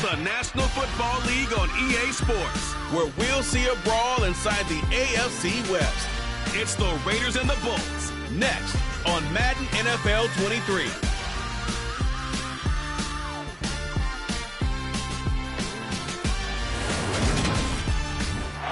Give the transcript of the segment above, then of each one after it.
the National Football League on EA Sports, where we'll see a brawl inside the AFC West. It's the Raiders and the Bulls, next on Madden NFL 23.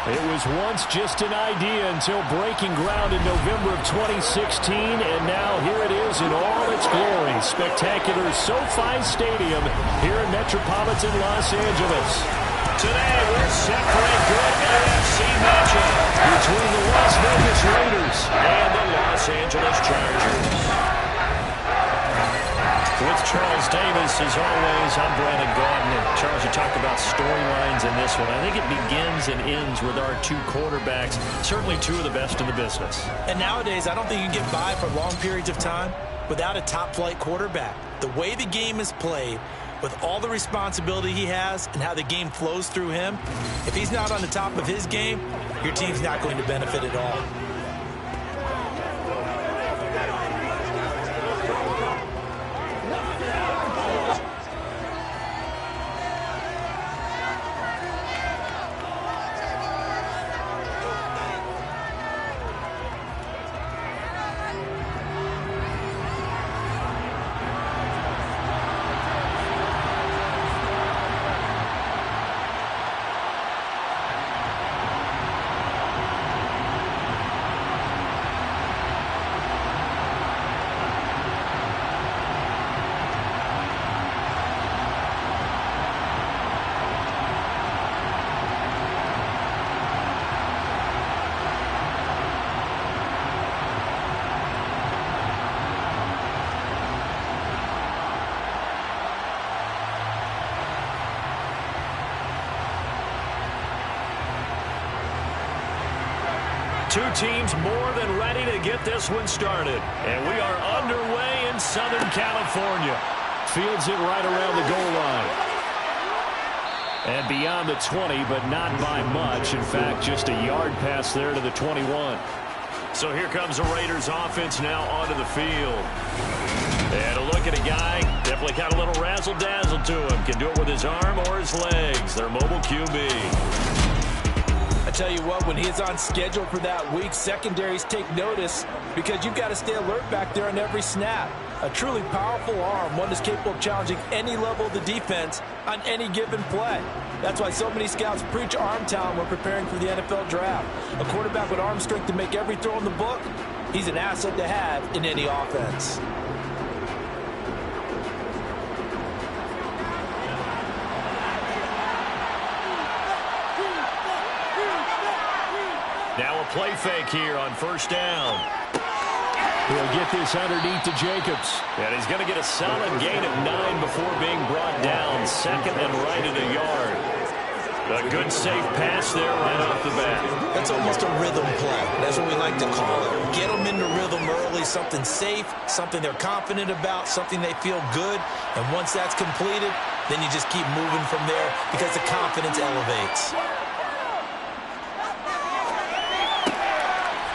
It was once just an idea until breaking ground in November of 2016, and now here it is in all its glory. Spectacular SoFi Stadium here in metropolitan Los Angeles. Today we're set for a good AFC matchup between the Las Vegas Raiders and the Los Angeles Chargers. With Charles Davis, as always, I'm Brandon Gordon. And Charles, you talk about storylines in this one. I think it begins and ends with our two quarterbacks, certainly two of the best in the business. And nowadays, I don't think you can get by for long periods of time without a top-flight quarterback. The way the game is played, with all the responsibility he has and how the game flows through him, if he's not on the top of his game, your team's not going to benefit at all. Two teams more than ready to get this one started. And we are underway in Southern California. Fields it right around the goal line. And beyond the 20, but not by much. In fact, just a yard pass there to the 21. So here comes the Raiders offense now onto the field. And a look at a guy, definitely got a little razzle-dazzle to him. Can do it with his arm or his legs. Their mobile QB. I tell you what, when he's on schedule for that week, secondaries take notice because you've got to stay alert back there on every snap. A truly powerful arm, one that's capable of challenging any level of the defense on any given play. That's why so many scouts preach arm talent when preparing for the NFL draft. A quarterback with arm strength to make every throw in the book, he's an asset to have in any offense. Now a play fake here on first down. He'll get this underneath to Jacobs. And he's going to get a solid gain of 9 before being brought down. Second and right at a yard. A good safe pass there right off the bat. That's almost a rhythm play. That's what we like to call it. Get them into rhythm early, something safe, something they're confident about, something they feel good. And once that's completed, then you just keep moving from there because the confidence elevates.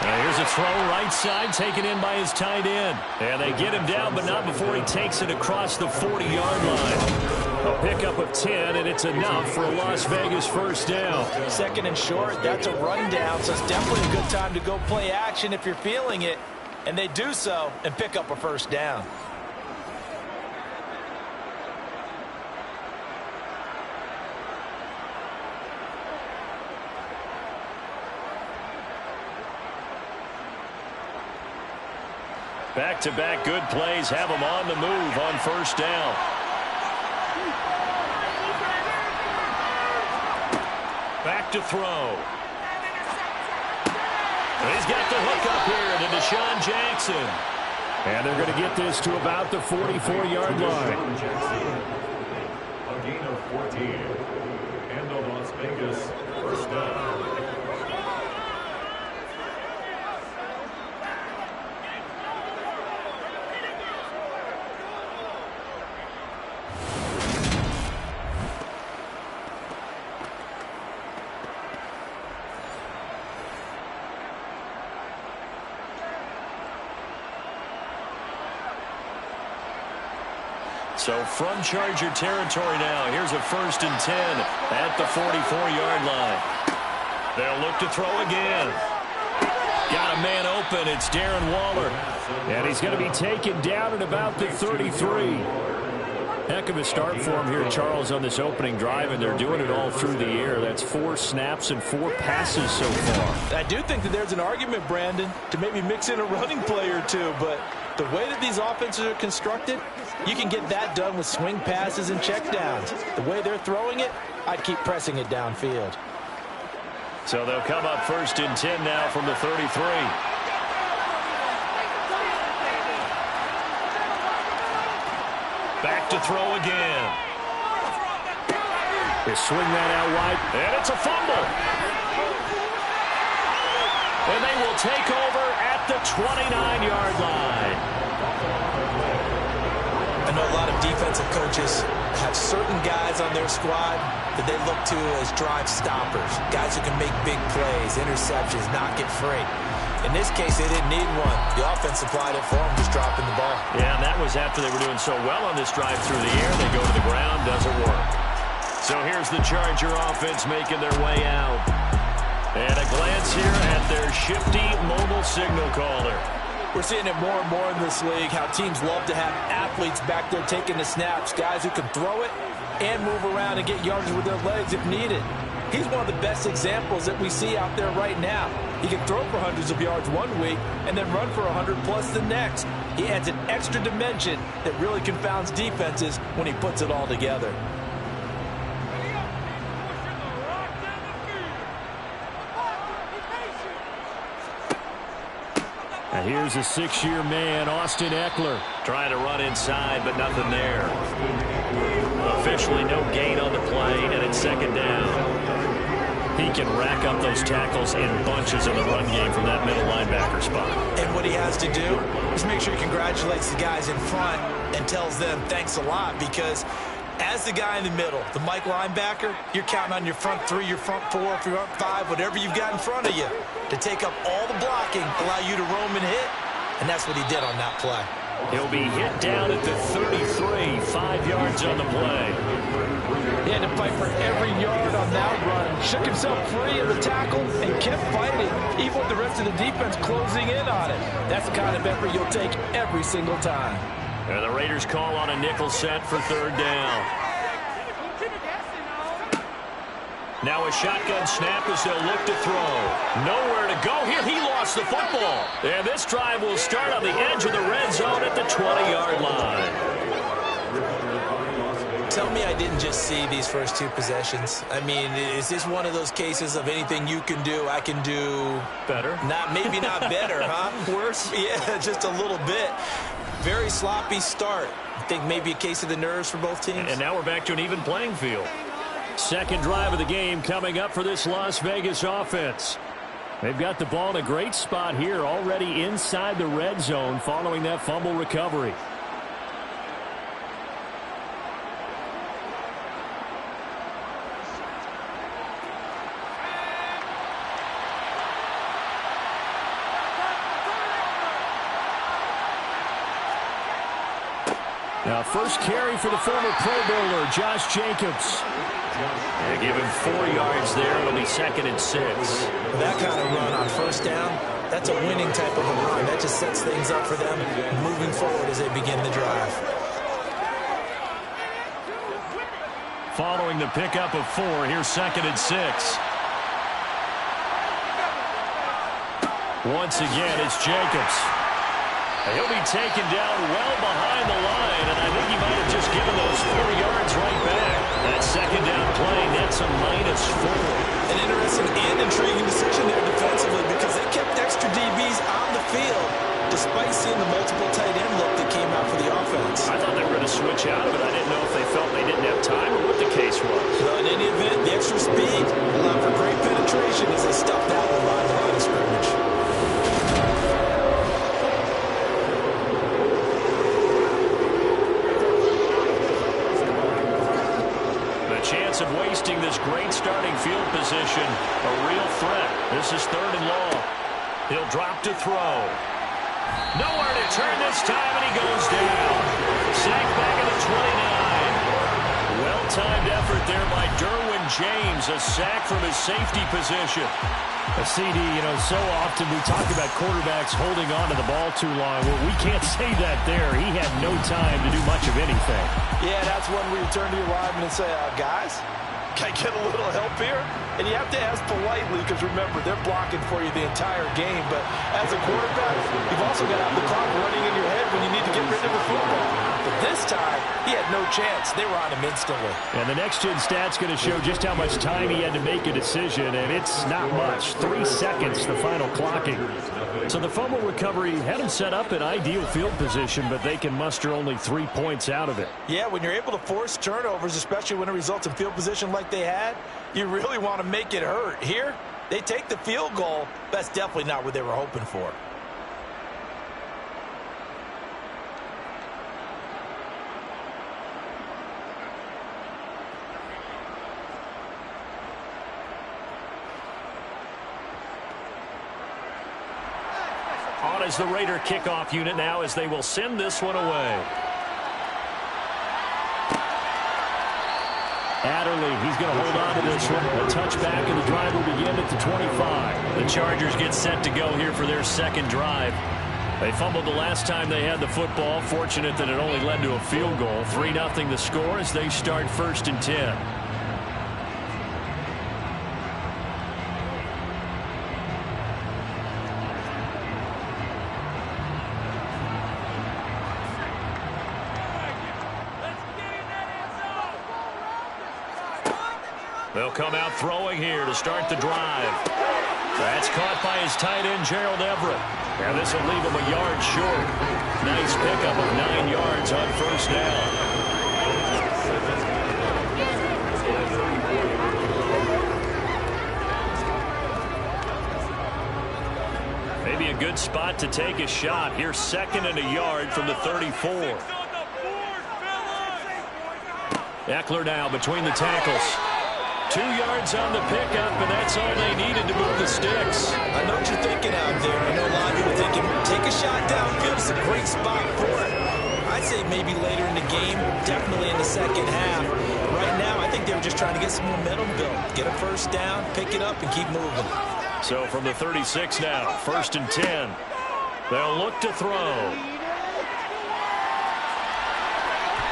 Here's a throw right side taken in by his tight end. And they get him down, but not before he takes it across the 40-yard line. A pickup of 10, and it's enough for a Las Vegas first down. Second and short, that's a rundown, so it's definitely a good time to go play action if you're feeling it. And they do so and pick up a first down. Back-to-back good plays have them on the move on first down. Back to throw. He's got the hook up here to Deshaun Jackson. And they're going to get this to about the 44-yard line. A gain of 14. And the Las Vegas first down. So from Charger territory now, here's a 1st and 10 at the 44-yard line. They'll look to throw again. Got a man open. It's Darren Waller. And he's going to be taken down at about the 33. Heck of a start for him here, Charles, on this opening drive, and they're doing it all through the air. That's 4 snaps and 4 passes so far. I do think that there's an argument, Brandon, to maybe mix in a running play or two, but the way that these offenses are constructed, you can get that done with swing passes and checkdowns. The way they're throwing it, I'd keep pressing it downfield. So they'll come up 1st and 10 now from the 33. Back to throw again. They swing that out wide, and it's a fumble. And they will take over at the 29-yard line. I know a lot of defensive coaches have certain guys on their squad that they look to as drive stoppers, guys who can make big plays, interceptions, not get free. In this case, they didn't need one. The offense supplied it for them, just dropping the ball. Yeah, and that was after they were doing so well on this drive through the air. They go to the ground, doesn't work. So here's the Charger offense making their way out. And a glance here at their shifty mobile signal caller. We're seeing it more and more in this league, how teams love to have athletes back there taking the snaps, guys who can throw it and move around and get yards with their legs if needed. He's one of the best examples that we see out there right now. He can throw for hundreds of yards one week and then run for 100+ the next. He adds an extra dimension that really confounds defenses when he puts it all together. And here's a 6-year man, Austin Eckler, trying to run inside, but nothing there. Officially no gain on the play, and it's 2nd down. He can rack up those tackles in bunches in the run game from that middle linebacker spot. And what he has to do is make sure he congratulates the guys in front and tells them thanks a lot, because as the guy in the middle, the Mike linebacker, you're counting on your front 3, your front 4, your front 5, whatever you've got in front of you to take up all the blocking, allow you to roam and hit, and that's what he did on that play. He'll be hit down at the 33, 5 yards on the play. He had to fight for every yard on that run. Shook himself free of the tackle and kept fighting, even with the rest of the defense closing in on it. That's the kind of effort you'll take every single time. And the Raiders call on a nickel set for 3rd down. Now a shotgun snap as they'll look to throw. Nowhere to go here. He lost the football. And this drive will start on the edge of the red zone at the 20-yard line. Tell me I didn't just see these first 2 possessions. I mean, is this one of those cases of anything you can do, I can do better? Maybe not better, huh? Worse? Yeah, just a little bit. Very sloppy start. I think maybe a case of the nerves for both teams. And now we're back to an even playing field. 2nd drive of the game coming up for this Las Vegas offense. They've got the ball in a great spot here, already inside the red zone following that fumble recovery. Now, first carry for the former Pro Bowler, Josh Jacobs. They give him 4 yards there. It'll be 2nd and 6. That kind of run on 1st down, that's a winning type of a run. That just sets things up for them moving forward as they begin the drive. Following the pickup of 4, here's 2nd and 6. Once again, it's Jacobs. He'll be taken down well behind the line, and I think he might have just given those 4 yards right back. That 2nd down play nets a -4. An interesting and intriguing decision there defensively, because they kept extra DBs on the field despite seeing the multiple tight end look that came out for the offense. I thought they were going to switch out of it. I didn't know if they felt they didn't have time or what the case was. Well, in any event, the extra speed allowed for great penetration as they stuffed that one by the line of scrimmage. Chance of wasting this great starting field position. A real threat. This is 3rd and long. He'll drop to throw. Nowhere to turn this time, and he goes down. Sacked back at the 29. Well-timed effort there by Derwin James. A sack from his safety position. A CD, so often we talk about quarterbacks holding on to the ball too long. Well, we can't say that there. He had no time to do much of anything. Yeah, that's when we turn to your lineman and say, guys, can I get a little help here? And you have to ask politely because, remember, they're blocking for you the entire game. But as a quarterback, you've also got to have the clock running in your head when you need to get rid of the football. But this time, he had no chance. They were on him instantly. And the next-gen stat's going to show just how much time he had to make a decision, and it's not much. 3 seconds, the final clocking. So the fumble recovery had him set up in ideal field position, but they can muster only 3 points out of it. Yeah, when you're able to force turnovers, especially when it results in field position like they had, you really want to make it hurt. Here, they take the field goal. That's definitely not what they were hoping for. On is the Raider kickoff unit now as they will send this one away. Adderley, he's going to hold on to this one. A touchback, and the drive will begin at the 25. The Chargers get set to go here for their second drive. They fumbled the last time they had the football. Fortunate that it only led to a field goal. 3-0 the score as they start 1st and 10. They'll come out throwing here to start the drive. That's caught by his tight end, Gerald Everett. And this will leave him a yard short. Nice pickup of 9 yards on 1st down. Maybe a good spot to take a shot. Here's 2nd and a yard from the 34. Eckler now between the tackles. 2 yards on the pickup, and that's all they needed to move the sticks. I know what you're thinking out there. I know a lot of people are thinking, take a shot downfield. It's a great spot for it. I'd say maybe later in the game, definitely in the second half. Right now, I think they were just trying to get some momentum built. Get a 1st down, pick it up, and keep moving. So from the 36 now, 1st and 10. They'll look to throw.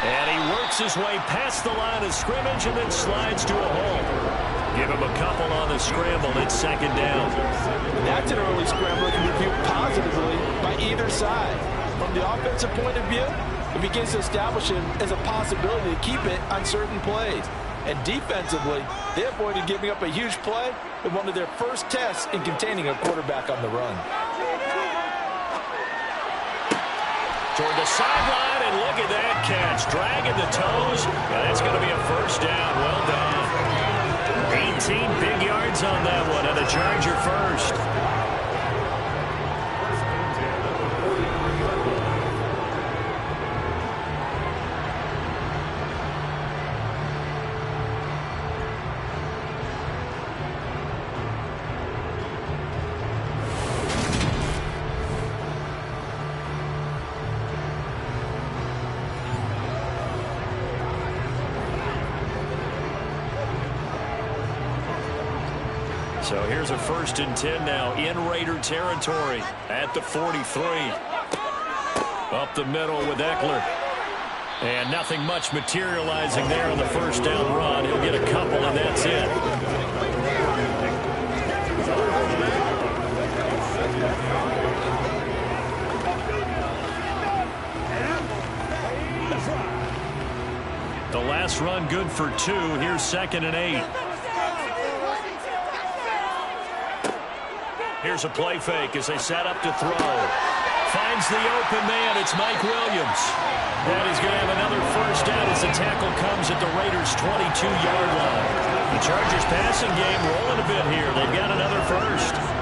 And he works his way past the line of scrimmage and then slides to a hole. Give him a couple on the scramble. It's 2nd down. That's an early scramble that can be viewed positively by either side. From the offensive point of view, it begins to establish him as a possibility to keep it on certain plays. And defensively, they avoided giving up a huge play in one of their first tests in containing a quarterback on the run. Toward the sideline, and look at that catch. Dragging the toes, and that's going to be a 1st down. Well done. 18 big yards on that one, and a Charger first. So here's a 1st and 10 now in Raider territory at the 43. Up the middle with Eckler. And nothing much materializing there on the 1st down run. He'll get a couple, and that's it. The last run good for 2. Here's 2nd and 8. Here's a play fake as they set up to throw. Finds the open man. It's Mike Williams. That is going to have another 1st down as the tackle comes at the Raiders' 22-yard line. The Chargers passing game rolling a bit here. They've got another 1st.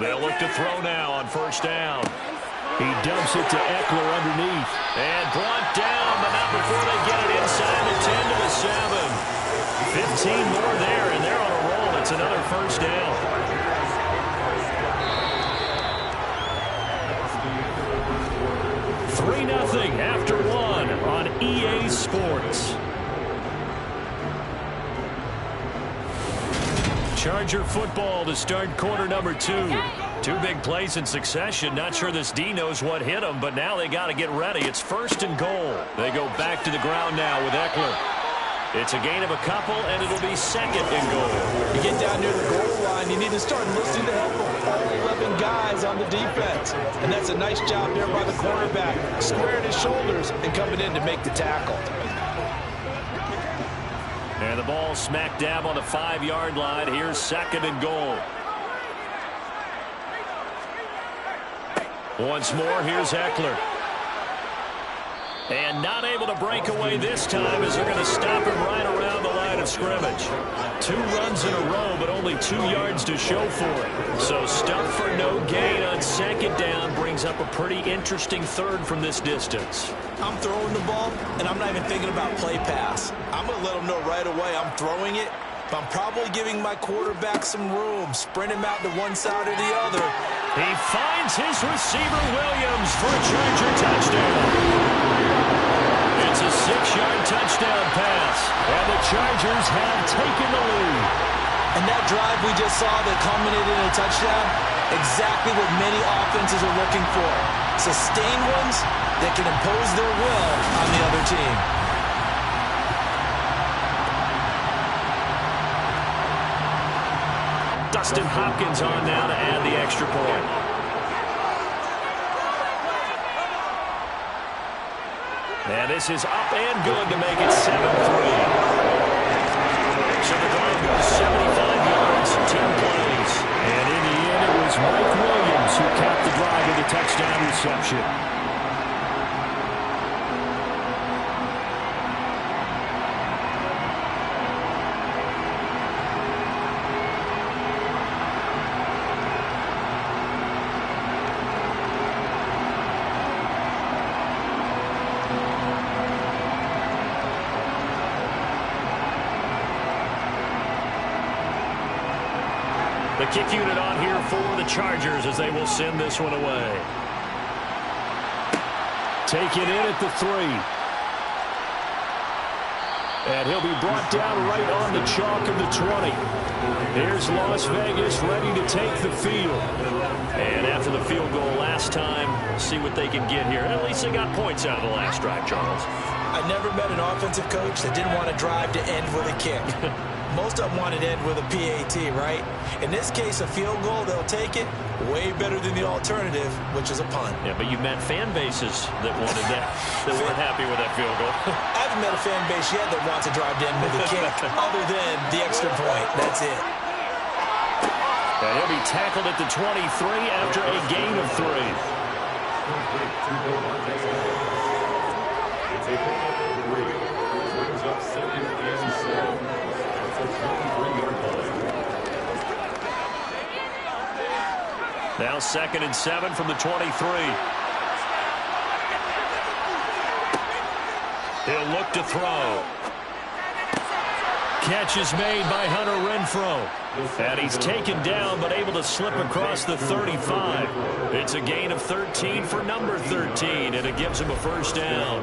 They'll look to throw now on first down. He dumps it to Eckler underneath. And brought down, but not before they get it inside the 10 to the 7. 15 more there, and they're on a roll. It's another first down. 3-0 after one on EA Sports. Charger football to start quarter number 2. 2 big plays in succession. Not sure this D knows what hit them, but now they got to get ready. It's first and goal. They go back to the ground now with Eckler. It's a gain of a couple, and it'll be second and goal. You get down near the goal line, you need to start listening to help of all 11 guys on the defense. And that's a nice job there by the cornerback, squaring his shoulders and coming in to make the tackle. And the ball smack dab on the 5-yard line. Here's second and goal. Once more, here's Eckler. And not able to break away this time as they're going to stop him right around the line of scrimmage. 2 runs in a row, but only 2 yards to show for it. So stuff for no gain on second down brings up a pretty interesting third from this distance. I'm throwing the ball, and I'm not even thinking about play pass. I'm going to let them know right away I'm throwing it, but I'm probably giving my quarterback some room, sprint him out to one side or the other. He finds his receiver, Williams, for a Charger touchdown. It's a 6-yard touchdown pass, and the Chargers have taken the lead. And that drive we just saw that culminated in a touchdown, exactly what many offenses are looking for. Sustained ones that can impose their will on the other team. Dustin Hopkins on now to add the extra point. And this is up and good to make it 7-3. So the drive goes 75 yards, 10 plays. And in the end, it was Mike Williams who capped the drive with a touchdown reception. The kick unit on here for the Chargers as they will send this one away. Take it in at the 3. And he'll be brought down right on the chalk of the 20. Here's Las Vegas ready to take the field. And after the field goal last time, see what they can get here. At least they got points out of the last drive, Charles. I never met an offensive coach that didn't want to drive to end with a kick. Most of them want it to end with a PAT, right? In this case, a field goal, they'll take it. Way better than the alternative, which is a punt. Yeah, but you've met fan bases that wanted that, that weren't happy with that field goal. I haven't met a fan base yet that wants to drive to end with a kick, other than the extra point. That's it. And he'll be tackled at the 23 after a gain of 3. Now 2nd and 7 from the 23. He'll look to throw. Catch is made by Hunter Renfrow. And he's taken down but able to slip across the 35. It's a gain of 13 for number 13, and it gives him a first down.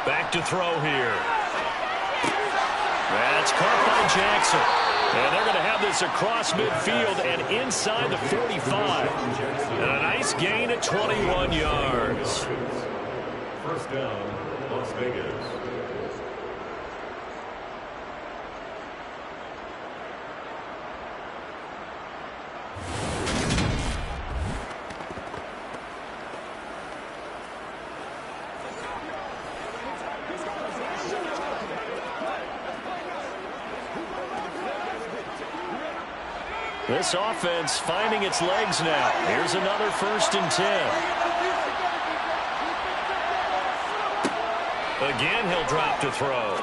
Back to throw here. That's caught by Jackson. And they're going to have this across midfield and inside the 45. And a nice gain at 21 yards. First down, Las Vegas. This offense finding its legs now. Here's another 1st and 10. Again, he'll drop to throw.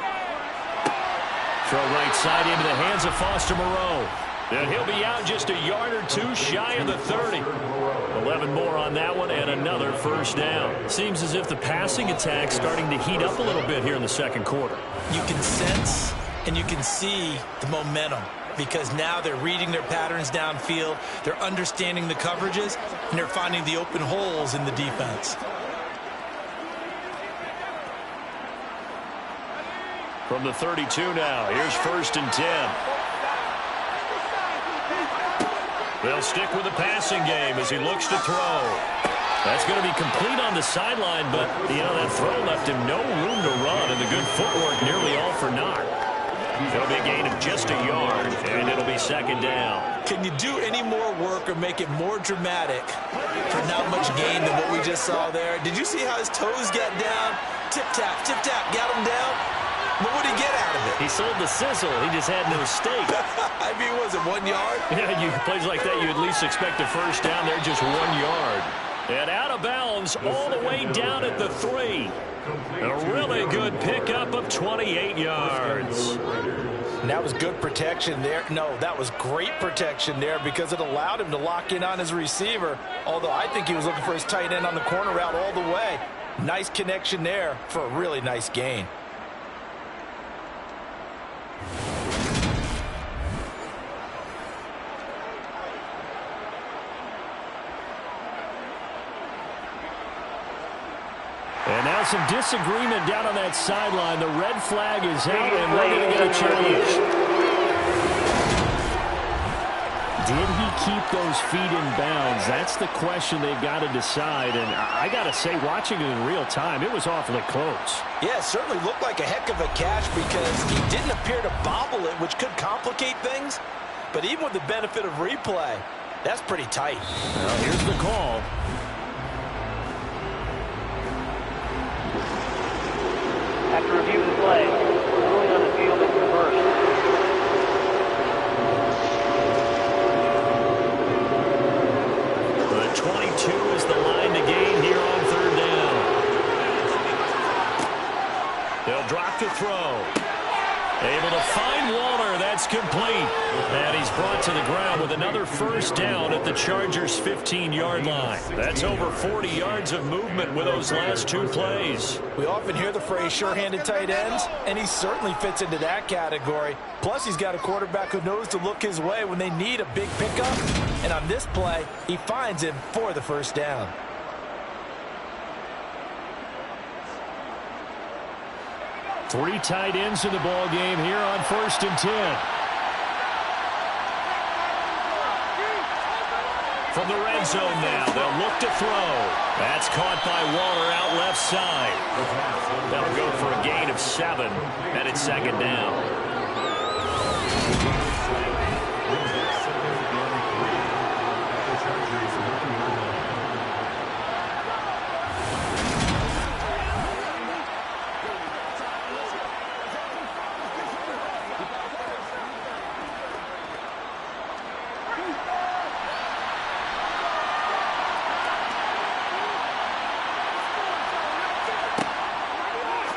Throw right side into the hands of Foster Moreau. And he'll be out just a yard or two shy of the 30. 11 more on that one and another 1st down. Seems as if the passing attack's starting to heat up a little bit here in the 2nd quarter. You can sense and you can see the momentum because now they're reading their patterns downfield, they're understanding the coverages, and they're finding the open holes in the defense. From the 32 now, here's 1st and 10. They'll stick with the passing game as he looks to throw. That's going to be complete on the sideline, but, that throw left him no room to run, and the good footwork nearly all for naught. It'll be a gain of just a yard, and it'll be 2nd down. Can you do any more work or make it more dramatic for not much gain than what we just saw there? Did you see how his toes got down? Tip-tap, got him down. What would he get out of it? He sold the sizzle. He just had no steak. I mean, was it 1 yard? Yeah, plays like that, you at least expect a 1st down there, just 1 yard. And out of bounds all the way down at the 3. A really good pickup of 28 yards. And that was good protection there. No, that was great protection there because it allowed him to lock in on his receiver, although I think he was looking for his tight end on the corner route all the way. Nice connection there for a really nice gain. And now some disagreement down on that sideline. The red flag is out, and we're going to get a challenge. Did he keep those feet in bounds? That's the question they've got to decide. And I got to say, watching it in real time, it was awfully close. Yeah, it certainly looked like a heck of a catch because he didn't appear to bobble it, which could complicate things. But even with the benefit of replay, that's pretty tight. Well, here's the call. After review of the play, ruling on the field is reversed. The 22 is the line to gain here on 3rd down. They'll drop to throw. Able to find Waller. That's complete. And he's brought to the ground with another 1st down at the Chargers' 15-yard line. That's over 40 yards of movement with those last 2 plays. We often hear the phrase sure-handed tight ends, and he certainly fits into that category. Plus, he's got a quarterback who knows to look his way when they need a big pickup. And on this play, he finds him for the 1st down. Three tight ends in the ball game here on 1st and 10. From the red zone now, they'll look to throw. That's caught by Waller out left side. That'll go for a gain of 7, and it's 2nd down.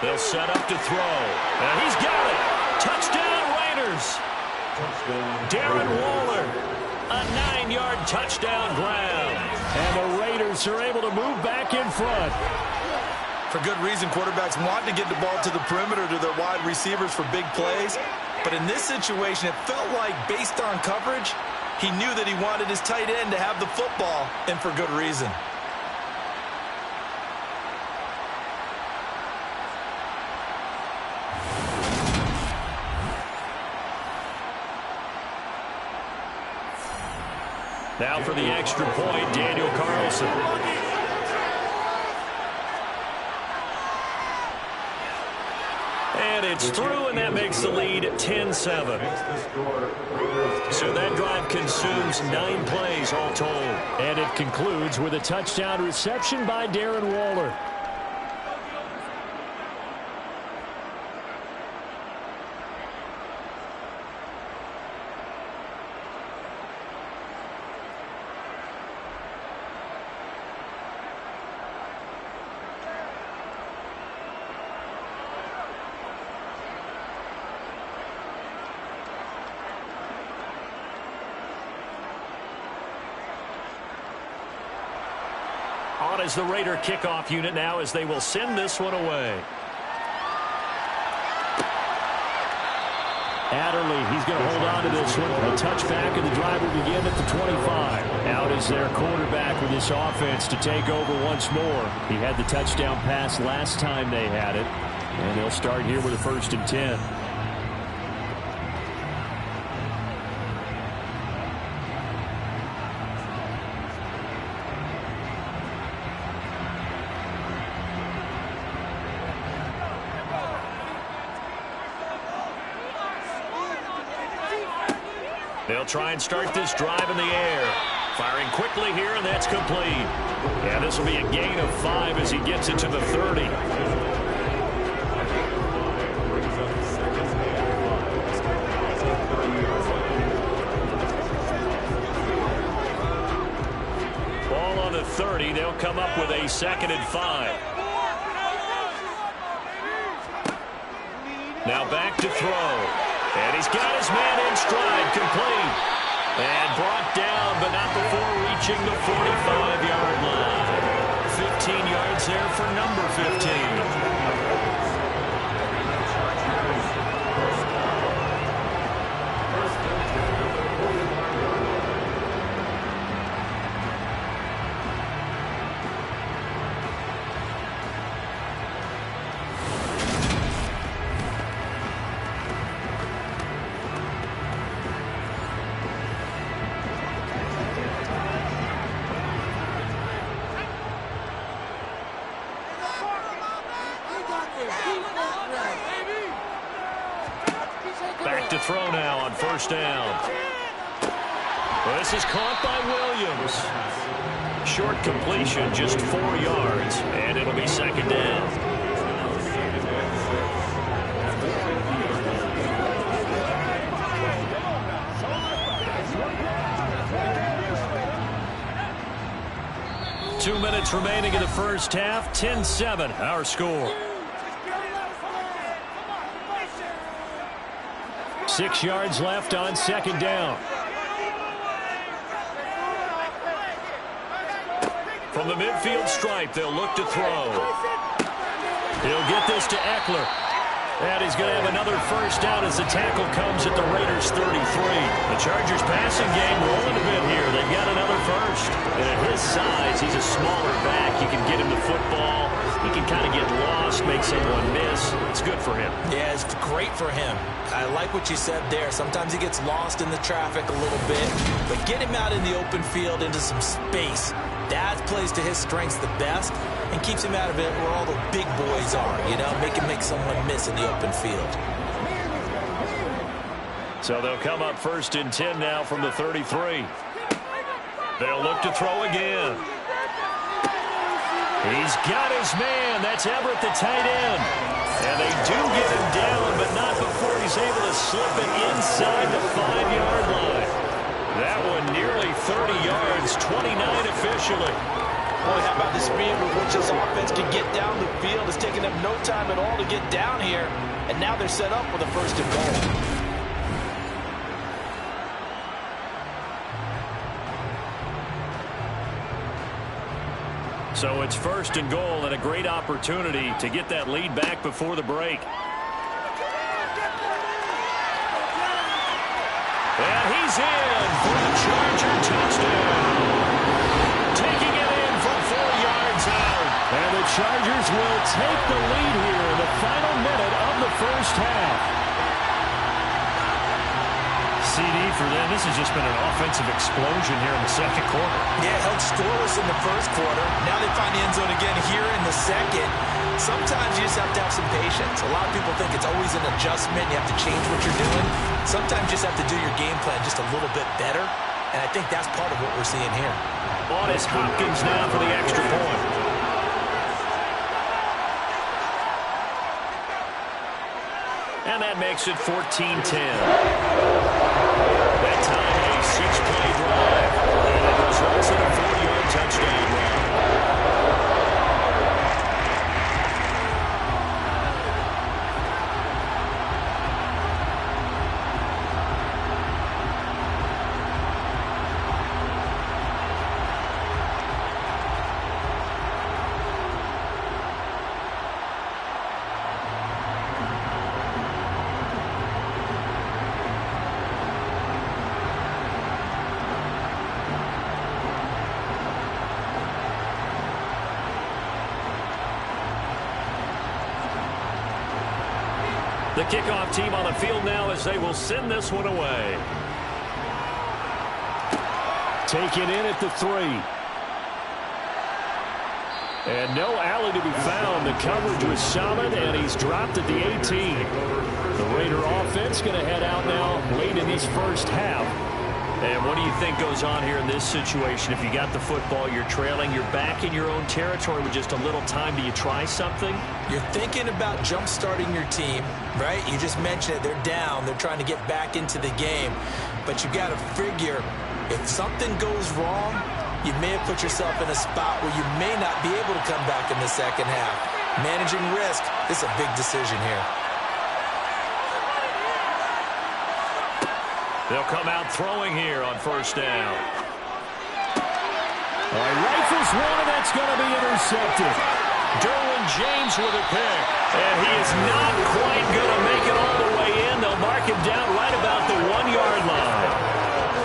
They'll set up to throw. And he's got it. Touchdown, Raiders. Darren Waller. A 9-yard touchdown grab. And the Raiders are able to move back in front. For good reason, quarterbacks want to get the ball to the perimeter to their wide receivers for big plays. But in this situation, it felt like based on coverage, he knew that he wanted his tight end to have the football, and for good reason. Now for the extra point, Daniel Carlson. And it's through, and that makes the lead 10-7. So that drive consumes 9 plays all told. And it concludes with a touchdown reception by Darren Waller. as the Raider kickoff unit now as they will send this one away. Adderley, he's going to hold on to this one. A touchback, and the drive will begin at the 25. Out is their quarterback with this offense to take over once more. He had the touchdown pass last time they had it, and they'll start here with a 1st and 10. They'll try and start this drive in the air. Firing quickly here, and that's complete. Yeah, this will be a gain of 5 as he gets it to the 30. Ball on the 30. They'll come up with a 2nd and 5. Now back to throw. And he's got his man in stride, complete. And brought down, but not before reaching the 45-yard line. 15 yards there for number 15. Back to throw now on 1st down. Well, this is caught by Williams. Short completion, just 4 yards, and it'll be 2nd down. Two minutes remaining in the first half. 10-7, our score. 6 yards left on 2nd down. From the midfield stripe, they'll look to throw. He'll get this to Eckler. And he's going to have another 1st down as the tackle comes at the Raiders' 33. The Chargers passing game rolling a bit here. They've got another 1st. And at his size, he's a smaller back. You can get him the football. He can kind of get lost, make someone miss. It's good for him. Yeah, it's great for him. I like what you said there. Sometimes he gets lost in the traffic a little bit. But get him out in the open field into some space. That plays to his strengths the best and keeps him out of it where all the big boys are, you know, make someone miss in the open field. So they'll come up 1st and 10 now from the 33. They'll look to throw again. He's got his man. That's Everett, the tight end. And they do get him down, but not before he's able to slip it inside the 5-yard line. That one nearly 30 yards, 29 officially. Boy, how about the speed with which this offense can get down the field? It's taken them no time at all to get down here, and now they're set up with a 1st and goal. So it's 1st and goal and a great opportunity to get that lead back before the break. And he's in for the Charger touchdown. Taking it in from 4 yards out. And the Chargers will take the lead here in the final minute of the first half. CD for them. This has just been an offensive explosion here in the 2nd quarter. Yeah, held scoreless in the 1st quarter. Now they find the end zone again here in the 2nd. Sometimes you just have to have some patience. A lot of people think it's always an adjustment. You have to change what you're doing. Sometimes you just have to do your game plan just a little bit better. And I think that's part of what we're seeing here. On is Hopkins now for the extra point. And that makes it 14-10. That time a 6-play drive. And it results in a 4-yard touchdown run. The kickoff team on the field now as they will send this one away. Taken in at the 3. And no alley to be found. The coverage was solid, and he's dropped at the 18. The Raider offense going to head out now late in this first half. And what do you think goes on here in this situation? If you got the football, you're trailing, you're back in your own territory with just a little time. Do you try something? You're thinking about jump-starting your team, right? You just mentioned it. They're down. They're trying to get back into the game. But you got to figure, if something goes wrong, you may have put yourself in a spot where you may not be able to come back in the second half. Managing risk is a big decision here. They'll come out throwing here on first down. Rifles one, and that's going to be intercepted. Derwin James with a pick. And he is not quite going to make it all the way in. They'll mark him down right about the 1-yard line.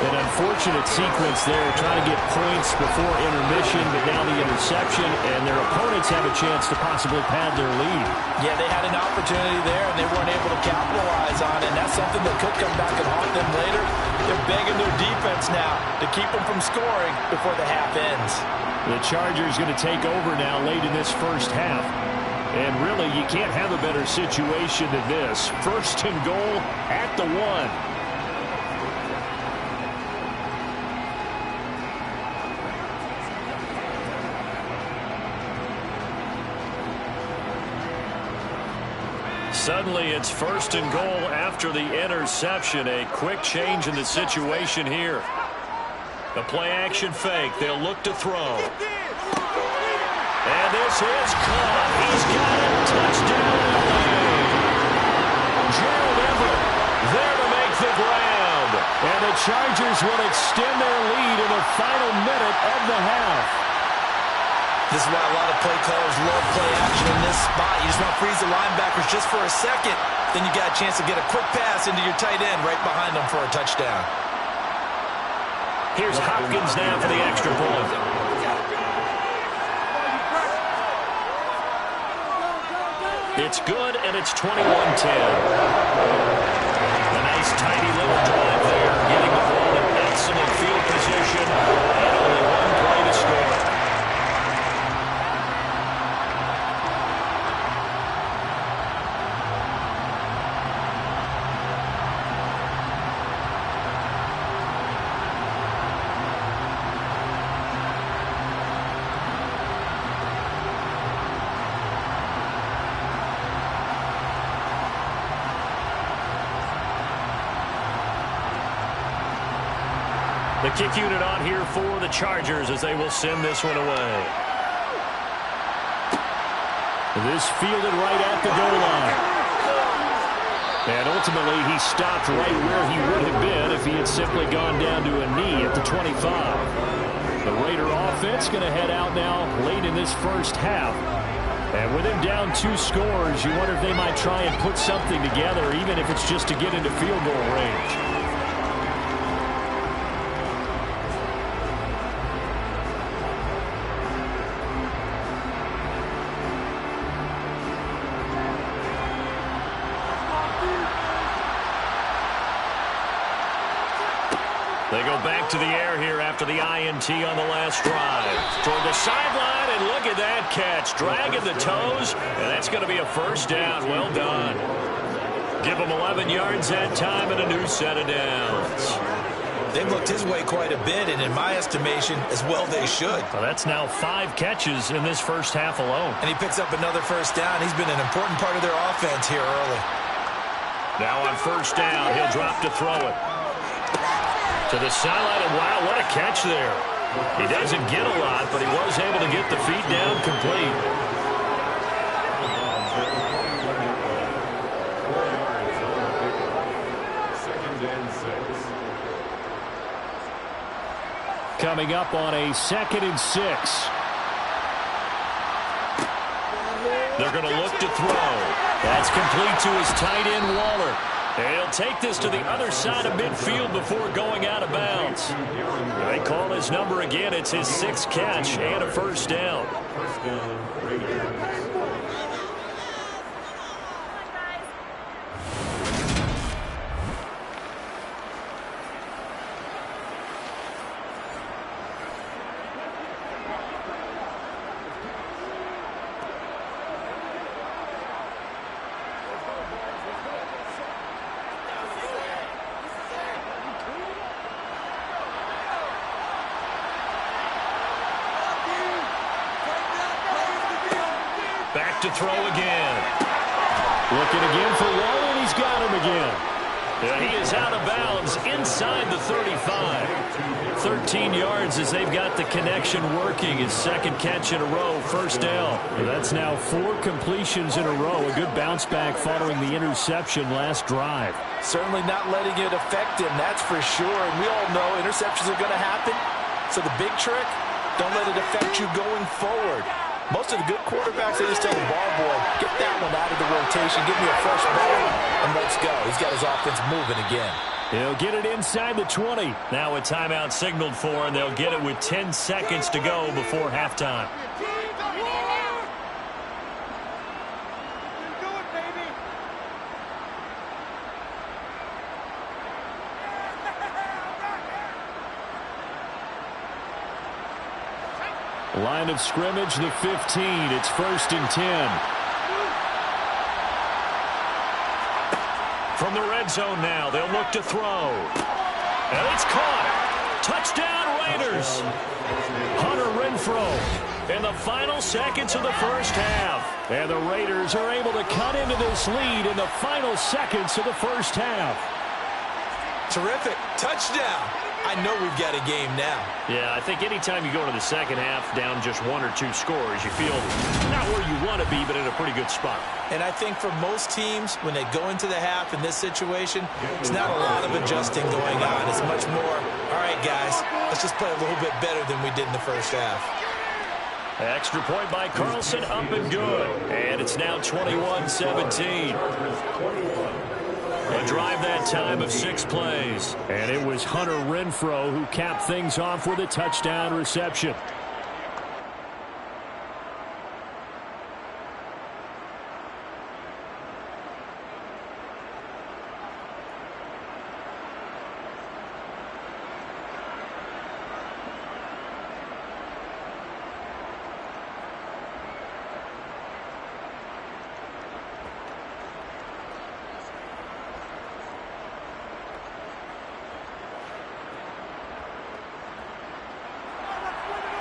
An unfortunate sequence there, trying to get points before intermission, but now the interception, and their opponents have a chance to possibly pad their lead. Yeah, they had an opportunity there, and they weren't able to capitalize on it, and that's something that could come back and haunt them later. They're begging their defense now to keep them from scoring before the half ends. The Chargers going to take over now late in this first half. And really, you can't have a better situation than this. First and goal at the 1. Suddenly, it's first and goal after the interception. A quick change in the situation here. The play-action fake. They'll look to throw. And this is caught. He's got it. Touchdown. Gerald Everett there to make the grab. And the Chargers will extend their lead in the final minute of the half. This is why a lot of play callers love play action in this spot. You just want to freeze the linebackers just for a second. Then you got a chance to get a quick pass into your tight end right behind them for a touchdown. Here's Hopkins now for the extra point. It's good, and it's 21-10. A nice, tidy little drive there, getting the ball in excellent field position, and only one play to score. The kick unit on here for the Chargers as they will send this one away. This fielded right at the goal line. And ultimately, he stopped right where he would have been if he had simply gone down to a knee at the 25. The Raider offense going to head out now late in this first half. And with him down 2 scores, you wonder if they might try and put something together, even if it's just to get into field goal range. They go back to the air here after the INT on the last drive. Toward the sideline, and look at that catch. Dragging the toes, and that's going to be a first down. Well done. Give him 11 yards that time and a new set of downs. They've looked his way quite a bit, and in my estimation, as well they should. Well, that's now 5 catches in this first half alone. And he picks up another first down. He's been an important part of their offense here early. Now on first down, he'll drop to throw it. To the sideline, and wow, what a catch there. He doesn't get a lot, but he was able to get the feet down complete. Coming up on a 2nd and 6. They're going to look to throw. That's complete to his tight end, Waller. And he'll take this to the other side of midfield before going out of bounds. They call his number again. It's his 6th catch and a first down. First down, Raiders. to throw again. Looking again for Waller, and he's got him again. Yeah, he is out of bounds inside the 35. 13 yards as they've got the connection working. His second catch in a row, first down. That's now 4 completions in a row. A good bounce back following the interception last drive. Certainly not letting it affect him, that's for sure. And we all know interceptions are going to happen. So the big trick, don't let it affect you going forward. Most of the good quarterbacks, they just tell the ball boy, get that one out of the rotation, give me a fresh ball, and let's go. He's got his offense moving again. He'll get it inside the 20. Now a timeout signaled for, and they'll get it with 10 seconds to go before halftime. Line of scrimmage, the 15. It's 1st and 10. From the red zone now, they'll look to throw. And it's caught. Touchdown, Raiders. Hunter Renfrow in the final seconds of the first half. And the Raiders are able to cut into this lead in the final seconds of the first half. Terrific. Touchdown. I know we've got a game now. Yeah, I think anytime you go into the second half down just 1 or 2 scores, you feel not where you want to be, but in a pretty good spot. And I think for most teams, when they go into the half in this situation, there's not a lot of adjusting going on. It's much more, all right, guys, let's just play a little bit better than we did in the first half. Extra point by Carlson, up and good. And it's now 21-17. A drive that time of 6 plays. And it was Hunter Renfrow who capped things off with a touchdown reception.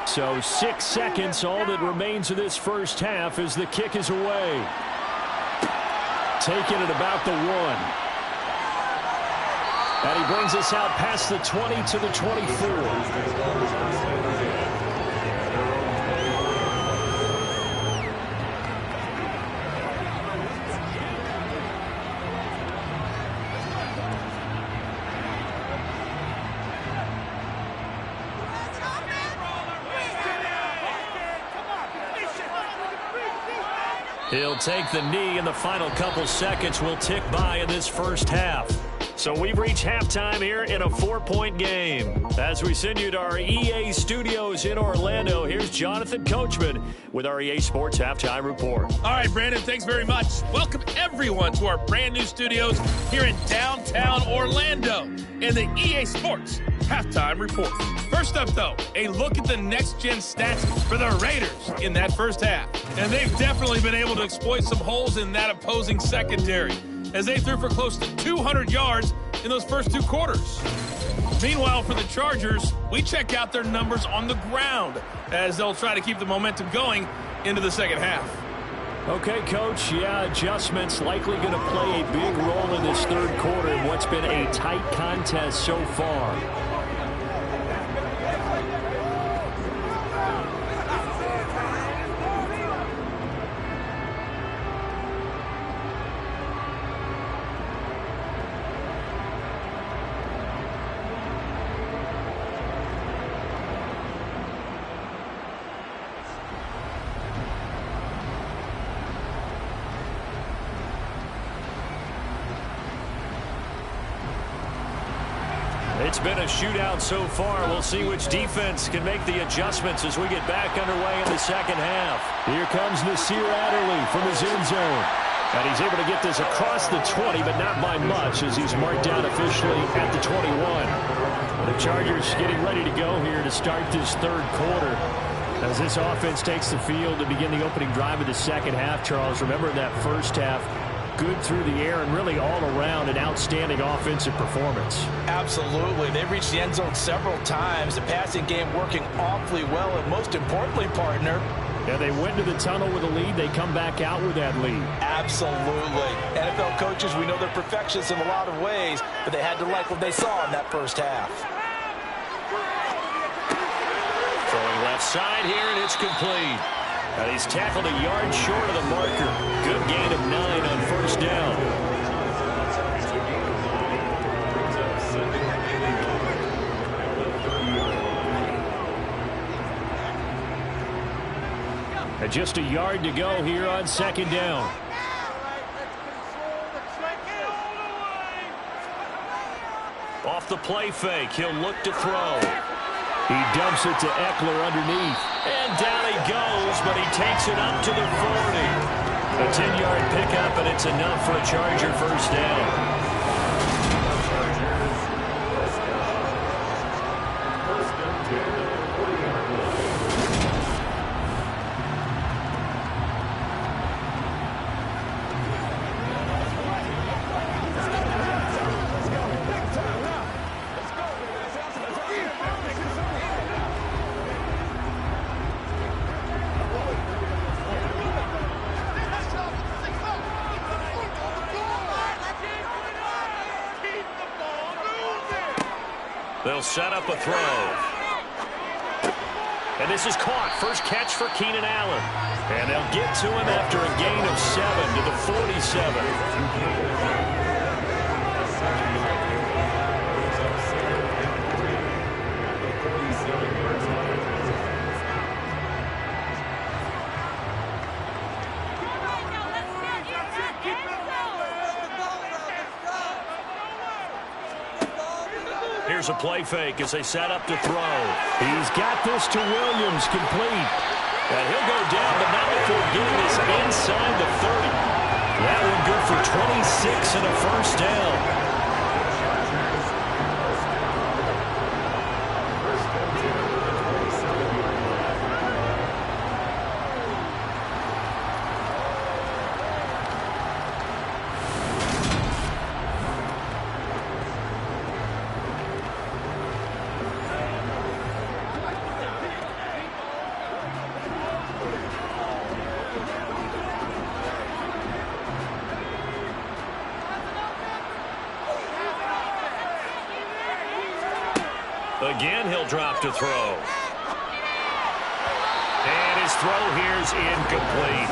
So 6 seconds, all that remains of this first half as the kick is away. Taking it about the 1. And he brings us out past the 20 to the 24. He'll take the knee, and the final couple seconds will tick by in this first half. So we've reached halftime here in a 4-point game. As we send you to our EA studios in Orlando, here's Jonathan Coachman with our EA Sports Halftime Report. All right, Brandon, thanks very much. Welcome, everyone, to our brand new studios here in downtown Orlando in the EA Sports Halftime Report. First up, though, a look at the next-gen stats for the Raiders in that first half. And they've definitely been able to exploit some holes in that opposing secondary, as they threw for close to 200 yards in those first 2 quarters. Meanwhile, for the Chargers, we check out their numbers on the ground, as they'll try to keep the momentum going into the second half. Okay, Coach, yeah, adjustments likely going to play a big role in this third quarter in what's been a tight contest so far. It's been a shootout so far. We'll see which defense can make the adjustments as we get back underway in the second half. Here comes Nasir Adderley from his end zone. And he's able to get this across the 20, but not by much, as he's marked down officially at the 21. The Chargers getting ready to go here to start this third quarter, as this offense takes the field to begin the opening drive of the second half. Charles, remember that first half, good through the air and really all around an outstanding offensive performance. Absolutely. They reached the end zone several times. The passing game working awfully well. And most importantly, partner, And they went to the tunnel with a lead. They come back out with that lead. Absolutely. NFL coaches, we know they're perfectionists in a lot of ways, but they had to like what they saw in that first half. Throwing left side here, and it's complete. And he's tackled a yard short of the marker. Good gain of 9 on first down. And just a yard to go here on second down. Off the play fake, he'll look to throw. He dumps it to Eckler underneath. And down he goes, but he takes it up to the 40. A 10-yard pickup, and it's enough for a Charger first down. They'll set up a throw. And this is caught. First catch for Keenan Allen. And they'll get to him after a gain of 7 to the 47. Here's a play fake as they set up to throw. He's got this to Williams, complete. And he'll go down, but not before getting this inside the 30. That one good for 26 and a first down. Again, he'll drop to throw. And his throw here's incomplete.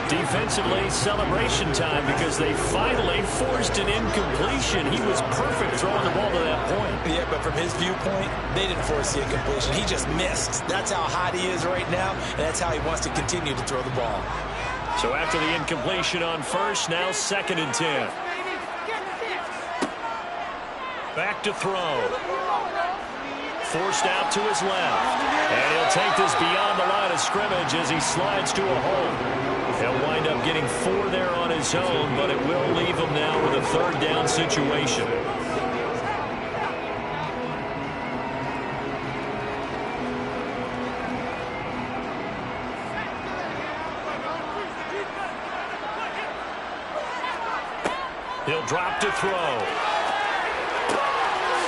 Defensively, celebration time because they finally forced an incompletion. He was perfect throwing the ball to that point. Yeah, but from his viewpoint, they didn't force the incompletion. He just missed. That's how hot he is right now, and that's how he wants to continue to throw the ball. So after the incompletion on first, now 2nd and 10. Back to throw. Forced out to his left. And he'll take this beyond the line of scrimmage as he slides to a hole. He'll wind up getting 4 there on his own, but it will leave him now with a 3rd down situation. He'll drop to throw.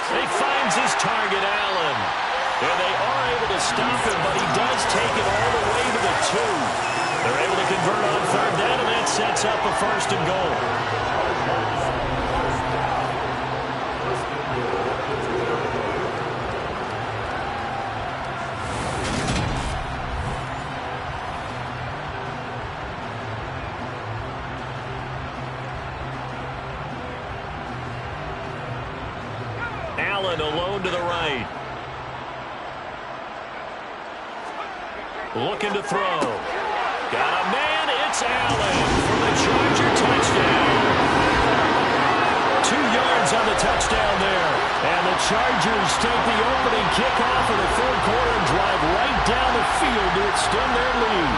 He finds his target, Allen. And they are able to stop him, but he does take it all the way to the 2. They're able to convert on 3rd down, and that sets up a 1st and goal. Allen alone to the right. Looking to throw. Got a man. It's Allen for the Charger touchdown. 2 yards on the touchdown there. And the Chargers take the opening kickoff of the 3rd quarter and drive right down the field to extend their lead.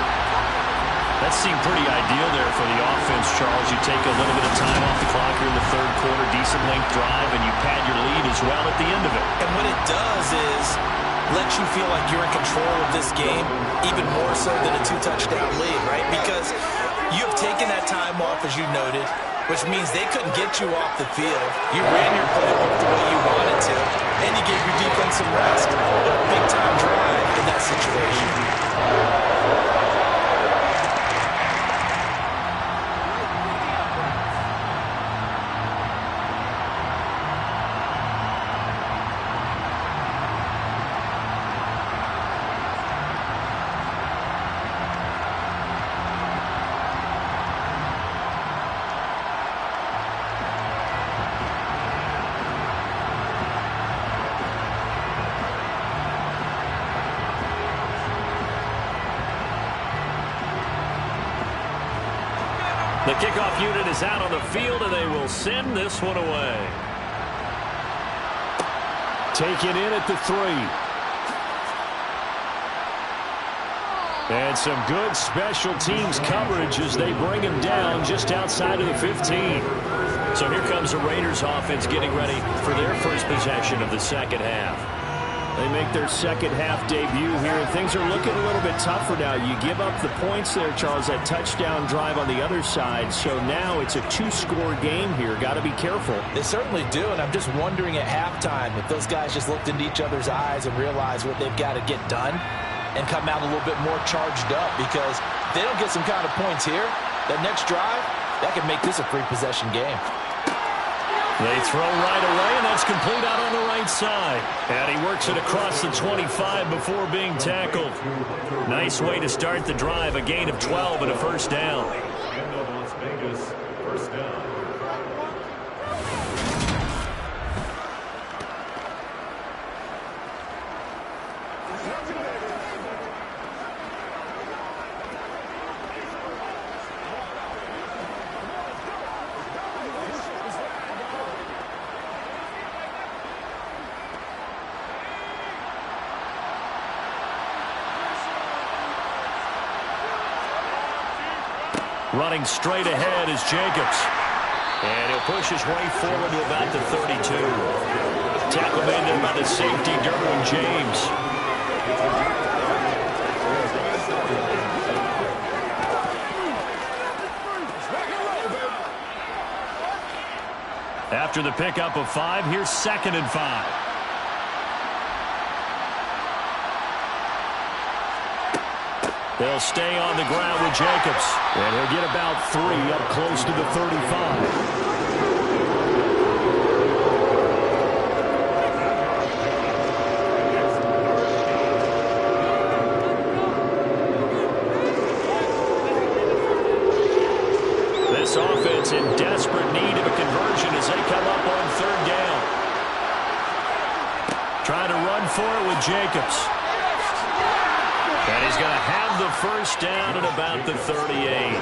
That seemed pretty ideal there for the offense, Charles. You take a little bit of time off the clock here in the 3rd quarter, decent length drive, and you pad your lead as well at the end of it. And what it does is let you feel like you're in control of this game, even more so than a 2-touchdown lead, right? Because you've taken that time off, as you noted, which means they couldn't get you off the field. You ran your playbook the way you wanted to, and you gave your defense some rest. A big-time drive in that situation. kickoff unit is out on the field, and they will send this one away. Taken in at the 3. And some good special teams coverage as they bring him down just outside of the 15. So here comes the Raiders offense getting ready for their first possession of the second half. They make their second half debut here, and things are looking a little bit tougher now. You give up the points there, Charles, that touchdown drive on the other side. So now it's a 2-score game here. Got to be careful. They certainly do, and I'm just wondering at halftime if those guys just looked into each other's eyes and realized what they've got to get done and come out a little bit more charged up, because if they don't get some kind of points here, that next drive, that could make this a free possession game. They throw right away, and that's complete out on the right side. And he works it across the 25 before being tackled. Nice way to start the drive, a gain of 12 and a first down. And the Las Vegas first down. Running straight ahead is Jacobs. And he'll push his way forward to about the 32. Tackle made there by the safety, Derwin James. After the pickup of 5, here's 2nd and 5. They'll stay on the ground with Jacobs. And he'll get about 3 up close to the 35. This offense in desperate need of a conversion as they come up on 3rd down. Trying to run for it with Jacobs. And he's going to have the first down at about the 38.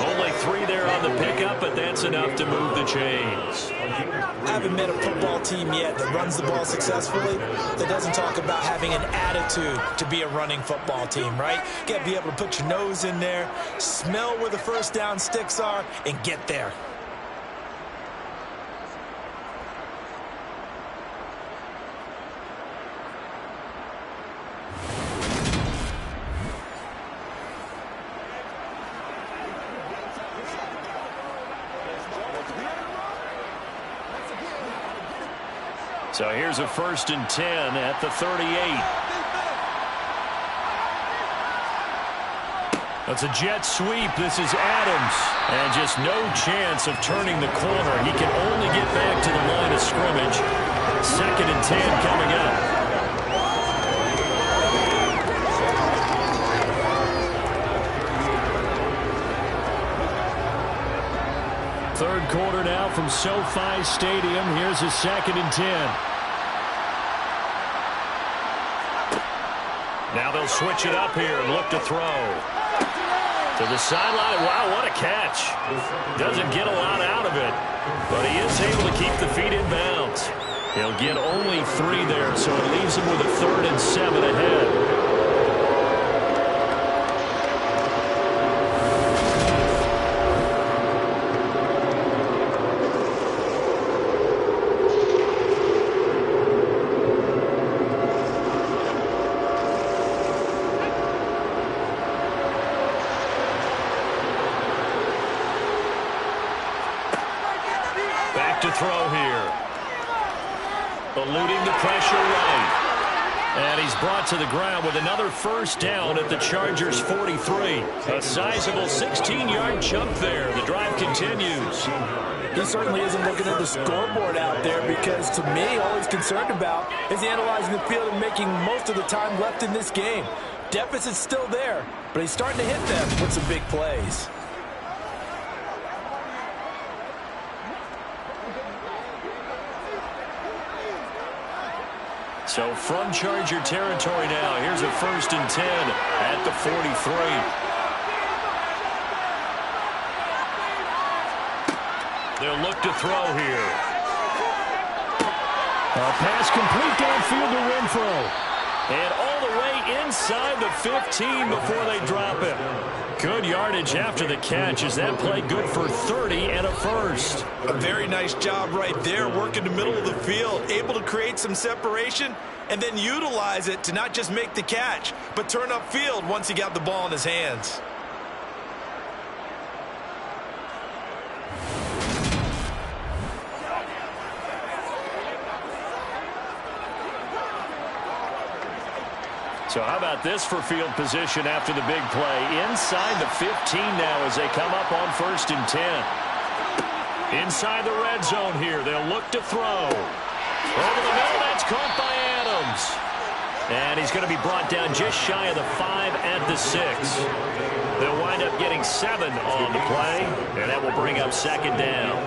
Only 3 there on the pickup, but that's enough to move the chains. I haven't met a football team yet that runs the ball successfully that doesn't talk about having an attitude to be a running football team, right? You got to be able to put your nose in there, smell where the first down sticks are, and get there. So here's a 1st and 10 at the 38. That's a jet sweep. This is Adams. And just no chance of turning the corner. He can only get back to the line of scrimmage. 2nd and 10 coming up. Third quarter now from SoFi Stadium. Here's a 2nd and 10. Now they'll switch it up here and look to throw. To the sideline. Wow, what a catch. Doesn't get a lot out of it, but he is able to keep the feet in bounds. He'll get only 3 there, so it leaves him with a 3rd and 7 ahead. To throw here. Eluding the pressure right. And he's brought to the ground with another first down at the Chargers 43. A sizable 16-yard jump there. The drive continues. He certainly isn't looking at the scoreboard out there, because to me, all he's concerned about is analyzing the field and making most of the time left in this game. Deficit's still there, but he's starting to hit them with some big plays. So from Charger territory now, here's a 1st and 10 at the 43. They'll look to throw here. A pass complete downfield to Renfro. And all the way inside the 15 before they drop it. Good yardage after the catch. Is that play good for 30 and a first? A very nice job right there, working the middle of the field, able to create some separation and then utilize it to not just make the catch, but turn upfield once he got the ball in his hands. So how about this for field position after the big play? Inside the 15 now as they come up on 1st and 10. Inside the red zone here. They'll look to throw. Over the middle, that's caught by Adams. And he's going to be brought down just shy of the 5 at the 6. They'll wind up getting 7 on the play, and that will bring up 2nd down.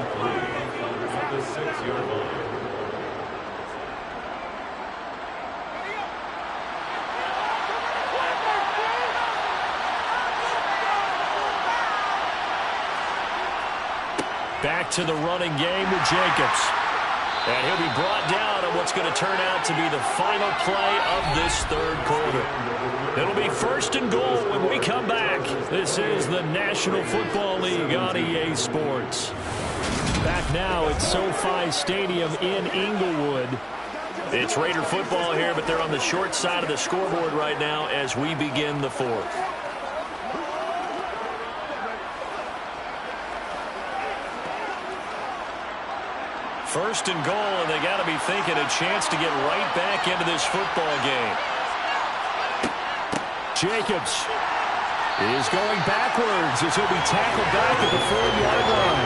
The 6-yard line. Back to the running game with Jacobs. And he'll be brought down on what's going to turn out to be the final play of this 3rd quarter. It'll be 1st and goal when we come back. This is the National Football League on EA Sports. Back now at SoFi Stadium in Inglewood. It's Raider football here, but they're on the short side of the scoreboard right now as we begin the 4th. First and goal, and they got to be thinking a chance to get right back into this football game. Jacobs is going backwards as he'll be tackled back at the 4-yard line.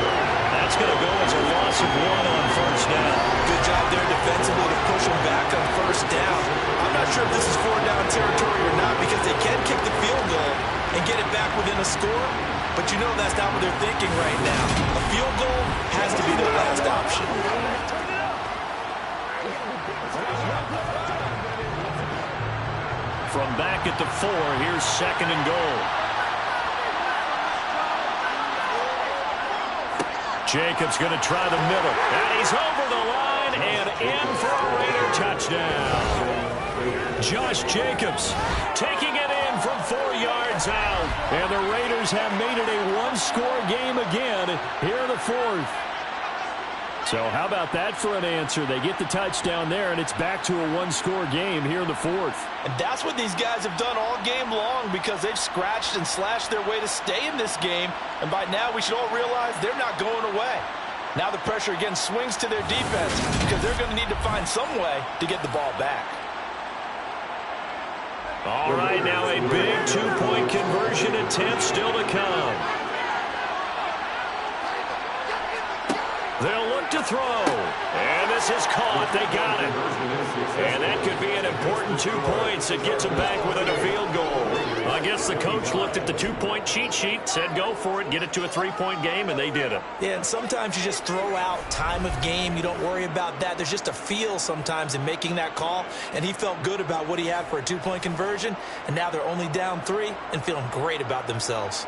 That's going to go as a loss of 1 on 1st down. Good job there defensively to push him back on 1st down. I'm not sure if this is 4-down territory or not because they can kick the field goal and get it back within a score. But you know that's not what they're thinking right now. A field goal has to be their last option. From back at the 4, here's 2nd and goal. Jacobs going to try the middle. And he's over the line and in for a Raider touchdown. Josh Jacobs taking it in from 4 yards out. And the Raiders have made it a 1-score game again here in the 4th. So how about that for an answer? They get the touchdown there, and it's back to a 1-score game here in the 4th. And that's what these guys have done all game long because they've scratched and slashed their way to stay in this game. And by now, we should all realize they're not going away. Now the pressure again swings to their defense because they're going to need to find some way to get the ball back. All right, now a big 2-point conversion attempt still to come. They'll look to throw. And this is caught. They got it. And that could be an important 2 points. It gets them back within a field goal. I guess the coach looked at the 2-point cheat sheet, said go for it, get it to a 3-point game, and they did it. Yeah, and sometimes you just throw out time of game. You don't worry about that. There's just a feel sometimes in making that call, and he felt good about what he had for a 2-point conversion, and now they're only down 3 and feeling great about themselves.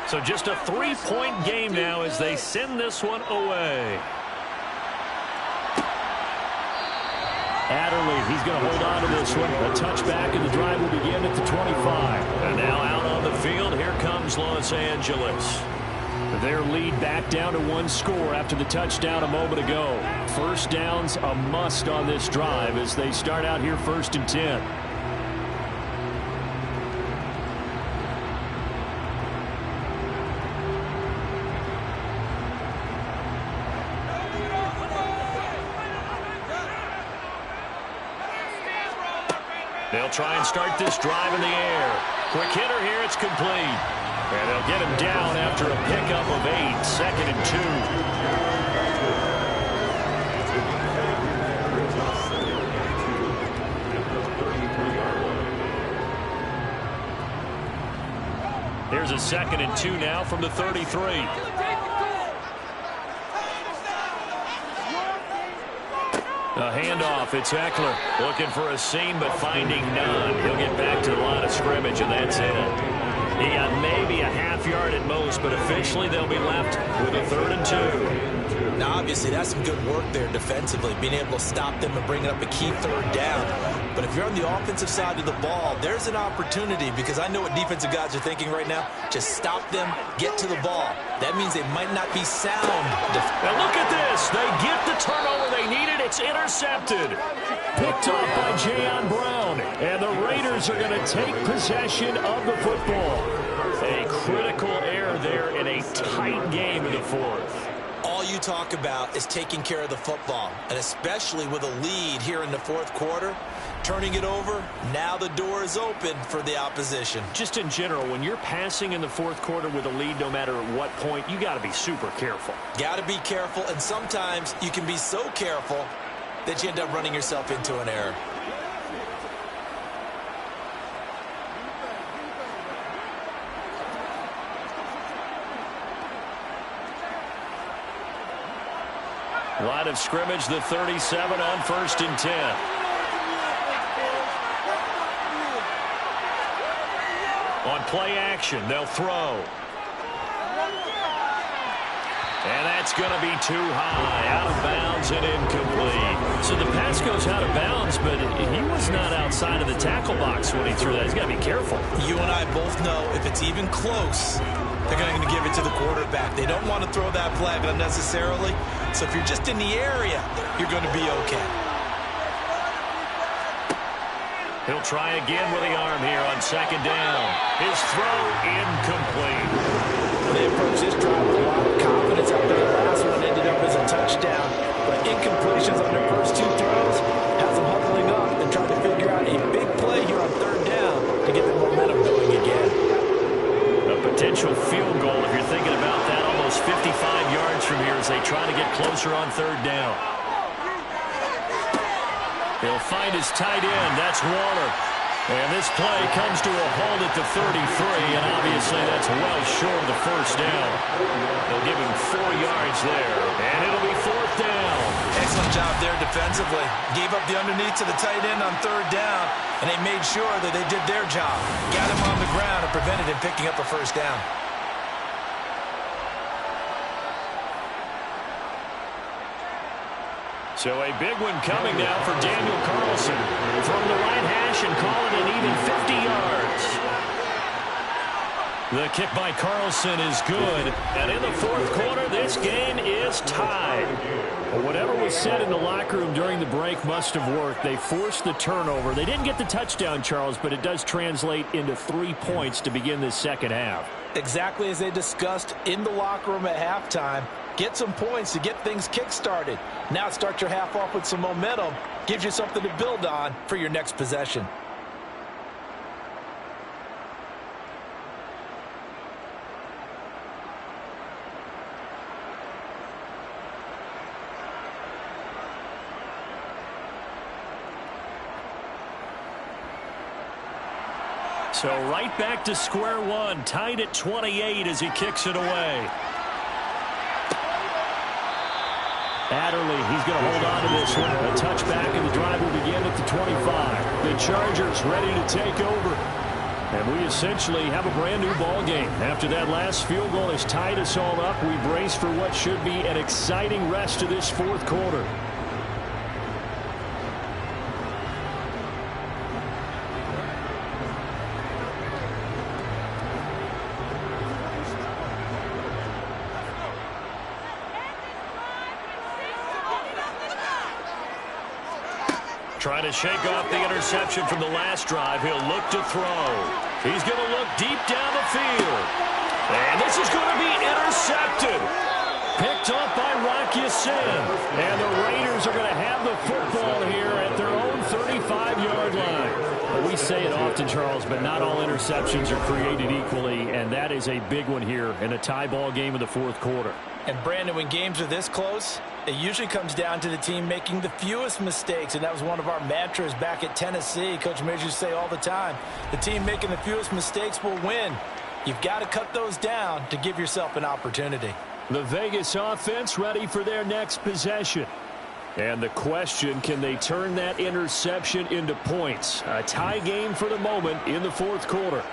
So just a 3-point game now as they send this one away. Adderley, he's going to hold on to this one. A touchback, and the drive will begin at the 25. And now out on the field, here comes Los Angeles. Their lead back down to 1 score after the touchdown a moment ago. 1st down's a must on this drive as they start out here 1st and 10. They'll try and start this drive in the air. Quick hitter here, it's complete. And they'll get him down after a pickup of 8, 2nd and 2. Here's a 2nd and 2 now from the 33. A handoff. It's Eckler looking for a seam but finding none. He'll get back to the line of scrimmage, and that's it. He got maybe a half yard at most, but officially they'll be left with a 3rd and 2. Now, obviously, that's some good work there defensively, being able to stop them and bring up a key 3rd down. But if you're on the offensive side of the ball, there's an opportunity, because I know what defensive guys are thinking right now. Just stop them, get to the ball. That means they might not be sound. Now look at this. They get the turnover they needed. It's intercepted. Picked off by Jayon Brown. And the Raiders are going to take possession of the football. A critical error there in a tight game in the 4th. All you talk about is taking care of the football, and especially with a lead here in the 4th quarter, turning it over, now the door is open for the opposition. Just in general, when you're passing in the 4th quarter with a lead, no matter at what point, you got to be super careful. Got to be careful, and sometimes you can be so careful that you end up running yourself into an error. Line of scrimmage, the 37 on 1st and 10. On play action, they'll throw. And that's going to be too high, out of bounds and incomplete. So the pass goes out of bounds, but he was not outside of the tackle box when he threw that. He's got to be careful. You and I both know if it's even close, they're going to give it to the quarterback. They don't want to throw that flag unnecessarily. So if you're just in the area, you're going to be okay. He'll try again with the arm here on 2nd down. His throw incomplete. They approach this drive with a lot of confidence after the last one ended up as a touchdown. But incompletions on their first 2 throws has them huddling up and trying to figure out a big play here on 3rd down to get the momentum going again. A potential field goal, if you're thinking about that, almost 55 yards from here as they try to get closer on 3rd down. He'll find his tight end. That's Waller. And this play comes to a halt at the 33, and obviously that's well short of the 1st down. They'll give him 4 yards there, and it'll be 4th down. Excellent job there defensively. Gave up the underneath to the tight end on 3rd down, and they made sure that they did their job. Got him on the ground and prevented him picking up a 1st down. So a big one coming now for Daniel Carlson. From the right hash and call it an even 50 yards. The kick by Carlson is good. And in the 4th quarter, this game is tied. Well, whatever was said in the locker room during the break must have worked. They forced the turnover. They didn't get the touchdown, Charles, but it does translate into 3 points to begin this 2nd half. Exactly as they discussed in the locker room at halftime. Get some points to get things kick-started. Now start your half off with some momentum. Gives you something to build on for your next possession. So right back to square one, tied at 28 as he kicks it away. Adderley, he's going to hold on to this one. A touchback, and the drive will begin at the 25. The Chargers ready to take over. And we essentially have a brand new ball game. After that last field goal has tied us all up, we brace for what should be an exciting rest of this 4th quarter. Trying to shake off the interception from the last drive. He'll look to throw. He's going to look deep down the field. And this is going to be intercepted. Picked up by Wk1. And the Raiders are going to have the football here at their own 35-yard line. We say it often, Charles, but not all interceptions are created equally, and that is a big one here in a tie ball game in the 4th quarter. And, Brandon, when games are this close, it usually comes down to the team making the fewest mistakes, and that was one of our mantras back at Tennessee. Coach Mears used to say all the time, the team making the fewest mistakes will win. You've got to cut those down to give yourself an opportunity. The Vegas offense ready for their next possession. And the question, can they turn that interception into points? A tie game for the moment in the fourth quarter.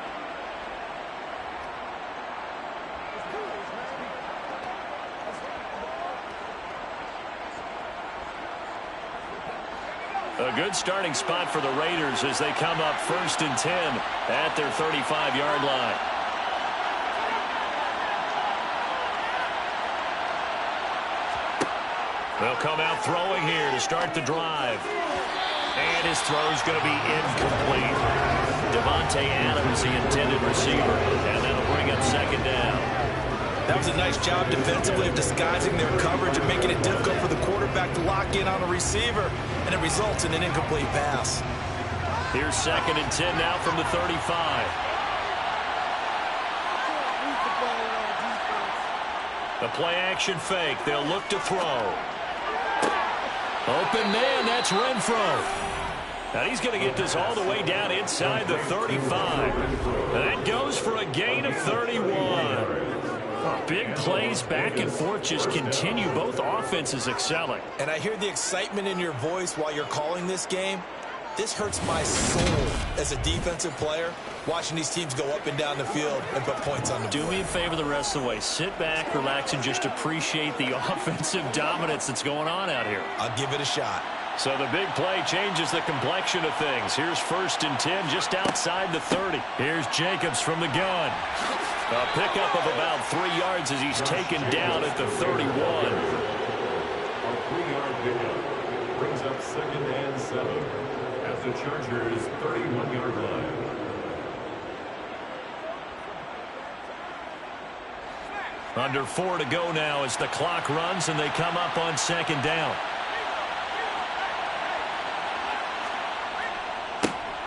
A good starting spot for the Raiders as they come up 1st and 10 at their 35-yard line. They'll come out throwing here to start the drive. And his throw's going to be incomplete. Devontae Adams, the intended receiver. And that'll bring up 2nd down. That was a nice job defensively of disguising their coverage and making it difficult for the quarterback to lock in on the receiver, and it results in an incomplete pass. Here's 2nd and 10 now from the 35. The play-action fake. They'll look to throw. Open man, that's Renfro. Now he's going to get this all the way down inside the 35. And that goes for a gain of 31. Big plays back and forth just continue. Both offenses excelling. And I hear the excitement in your voice while you're calling this game. This hurts my soul as a defensive player, watching these teams go up and down the field and put points on the board. Do me a favor the rest of the way. Sit back, relax, and just appreciate the offensive dominance that's going on out here. I'll give it a shot. So the big play changes the complexion of things. Here's 1st and 10 just outside the 30. Here's Jacobs from the gun. A pickup of about 3 yards as he's taken down at the 31. A 3-yard pickup brings up 2nd and 7 at the Chargers' 31-yard line. Under 4 to go now as the clock runs and they come up on 2nd down.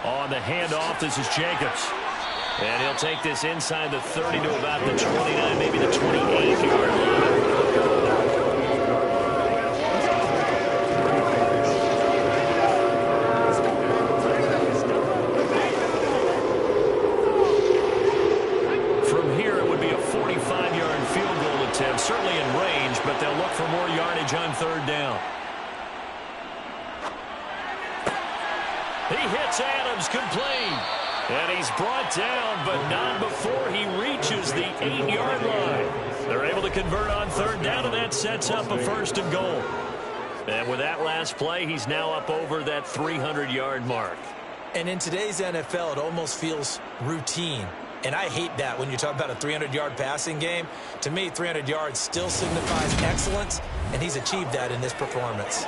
On the handoff, this is Jacobs. And he'll take this inside the 30 to about the 29, maybe the 28-yard line. From here, it would be a 45-yard field goal attempt, certainly in range, but they'll look for more yardage on 3rd down. He hits Adams complete. And he's brought down, but not before he reaches the 8-yard line. They're able to convert on 3rd down, and that sets up a 1st and goal. And with that last play, he's now up over that 300-yard mark. And in today's NFL, it almost feels routine. And I hate that when you talk about a 300-yard passing game. To me, 300 yards still signifies excellence, and he's achieved that in this performance.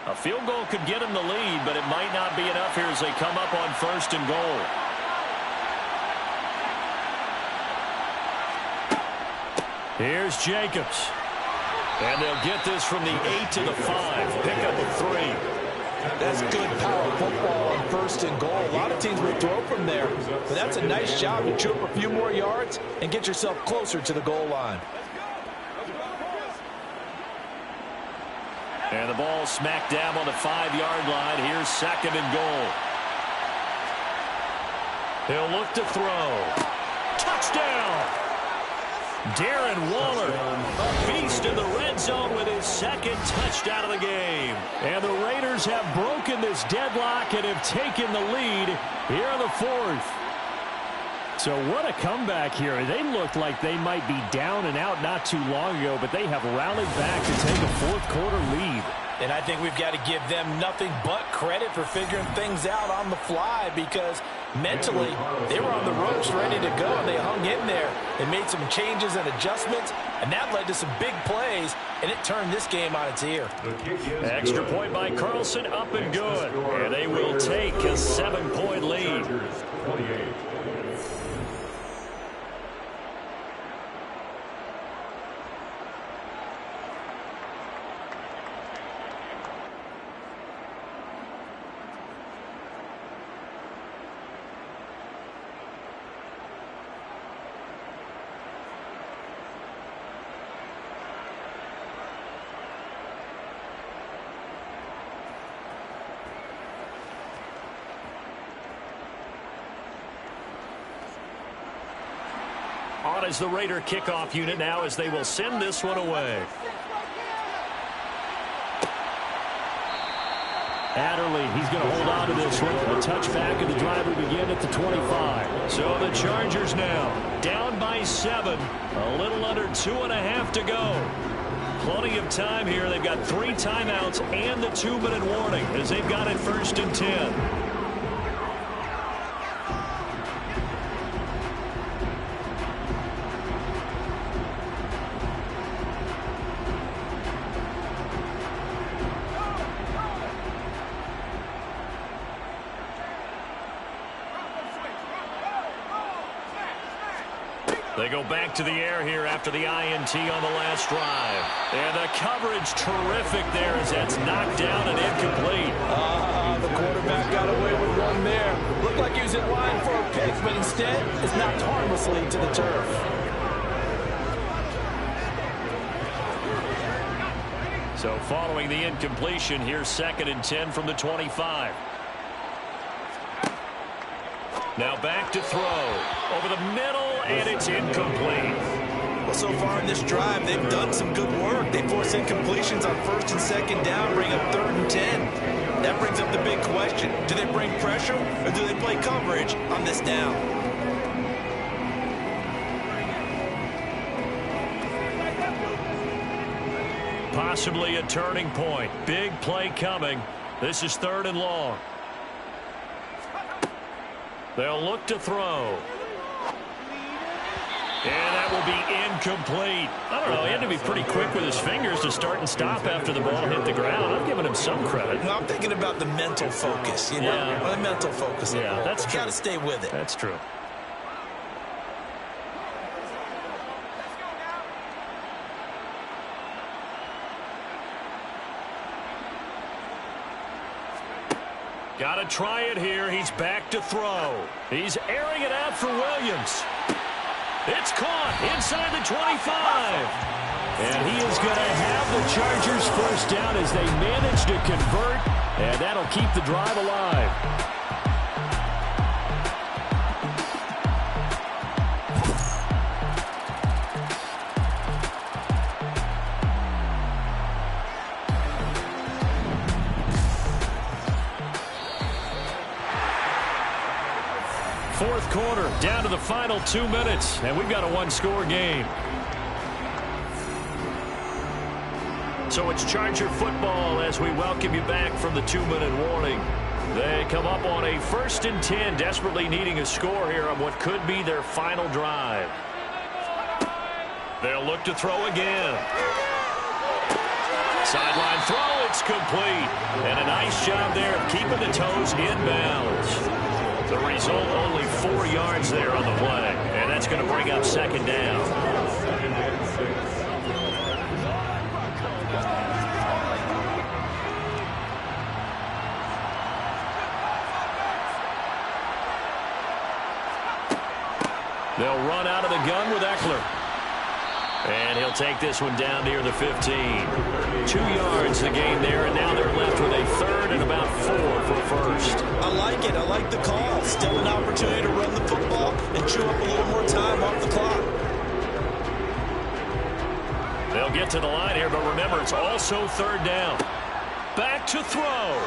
A field goal could get him the lead, but it might not be enough here as they come up on 1st and goal. Here's Jacobs. And they'll get this from the 8 to the 5. Pick up a 3. That's good power football on 1st and goal. A lot of teams will throw from there, but that's a nice job to chew up a few more yards and get yourself closer to the goal line. And the ball smacked down on the 5-yard line. Here's 2nd and goal. He'll look to throw. Touchdown! Darren Waller, a beast in the red zone with his 2nd touchdown of the game. And the Raiders have broken this deadlock and have taken the lead here in the 4th. So what a comeback here. They looked like they might be down and out not too long ago, but they have rallied back to take a 4th quarter lead. And I think we've got to give them nothing but credit for figuring things out on the fly, because mentally they were on the ropes ready to go, and they hung in there. They made some changes and adjustments, and that led to some big plays, and it turned this game on its ear. Extra point by Carlson, up and good. And they will take a 7-point lead. on as the Raider kickoff unit now as they will send this one away. Adderley, he's going to hold on to this one. The touchback and the drive will begin at the 25. So the Chargers now down by 7. A little under 2.5 to go. Plenty of time here. They've got 3 timeouts and the 2-minute warning as they've got it 1st and 10. They go back to the air here after the INT on the last drive. And the coverage terrific there as that's knocked down and incomplete. The quarterback got away with one there. Looked like he was in line for a pick, but instead it's knocked harmlessly to the turf. So following the incompletion, here's 2nd and 10 from the 25. Now back to throw. Over the middle, and it's incomplete. Well, so far in this drive, they've done some good work. They force incompletions on 1st and 2nd down, bring up 3rd and 10. That brings up the big question. Do they bring pressure, or do they play coverage on this down? Possibly a turning point. Big play coming. This is 3rd and long. They'll look to throw. And that will be incomplete. I don't know. He had to be pretty quick with his fingers to start and stop after the ball hit the ground. I've given him some credit. Well, I'm thinking about the mental focus, you know. Yeah. The mental focus. Yeah, that's true. You got to stay with it. That's true. Got to try it here. He's back to throw. He's airing it out for Williams. It's caught inside the 25. And he is going to have the Chargers first down as they manage to convert. And that'll keep the drive alive. Fourth quarter, down to the final 2 minutes, and we've got a 1-score game. So it's Charger football as we welcome you back from the 2-minute warning. They come up on a 1st and 10, desperately needing a score here on what could be their final drive. They'll look to throw again. Sideline throw, it's complete. And a nice job there of keeping the toes in bounds. The result, only 4 yards there on the play. And that's going to bring up 2nd down. They'll run out of the gun with Eckler. And he'll take this one down near the 15. 2 yards the gain there, and now they're left with a 3rd and about 4 for first. I like it. I like the call. Still an opportunity to run the football and chew up a little more time off the clock. They'll get to the line here, but remember, it's also 3rd down. Back to throw.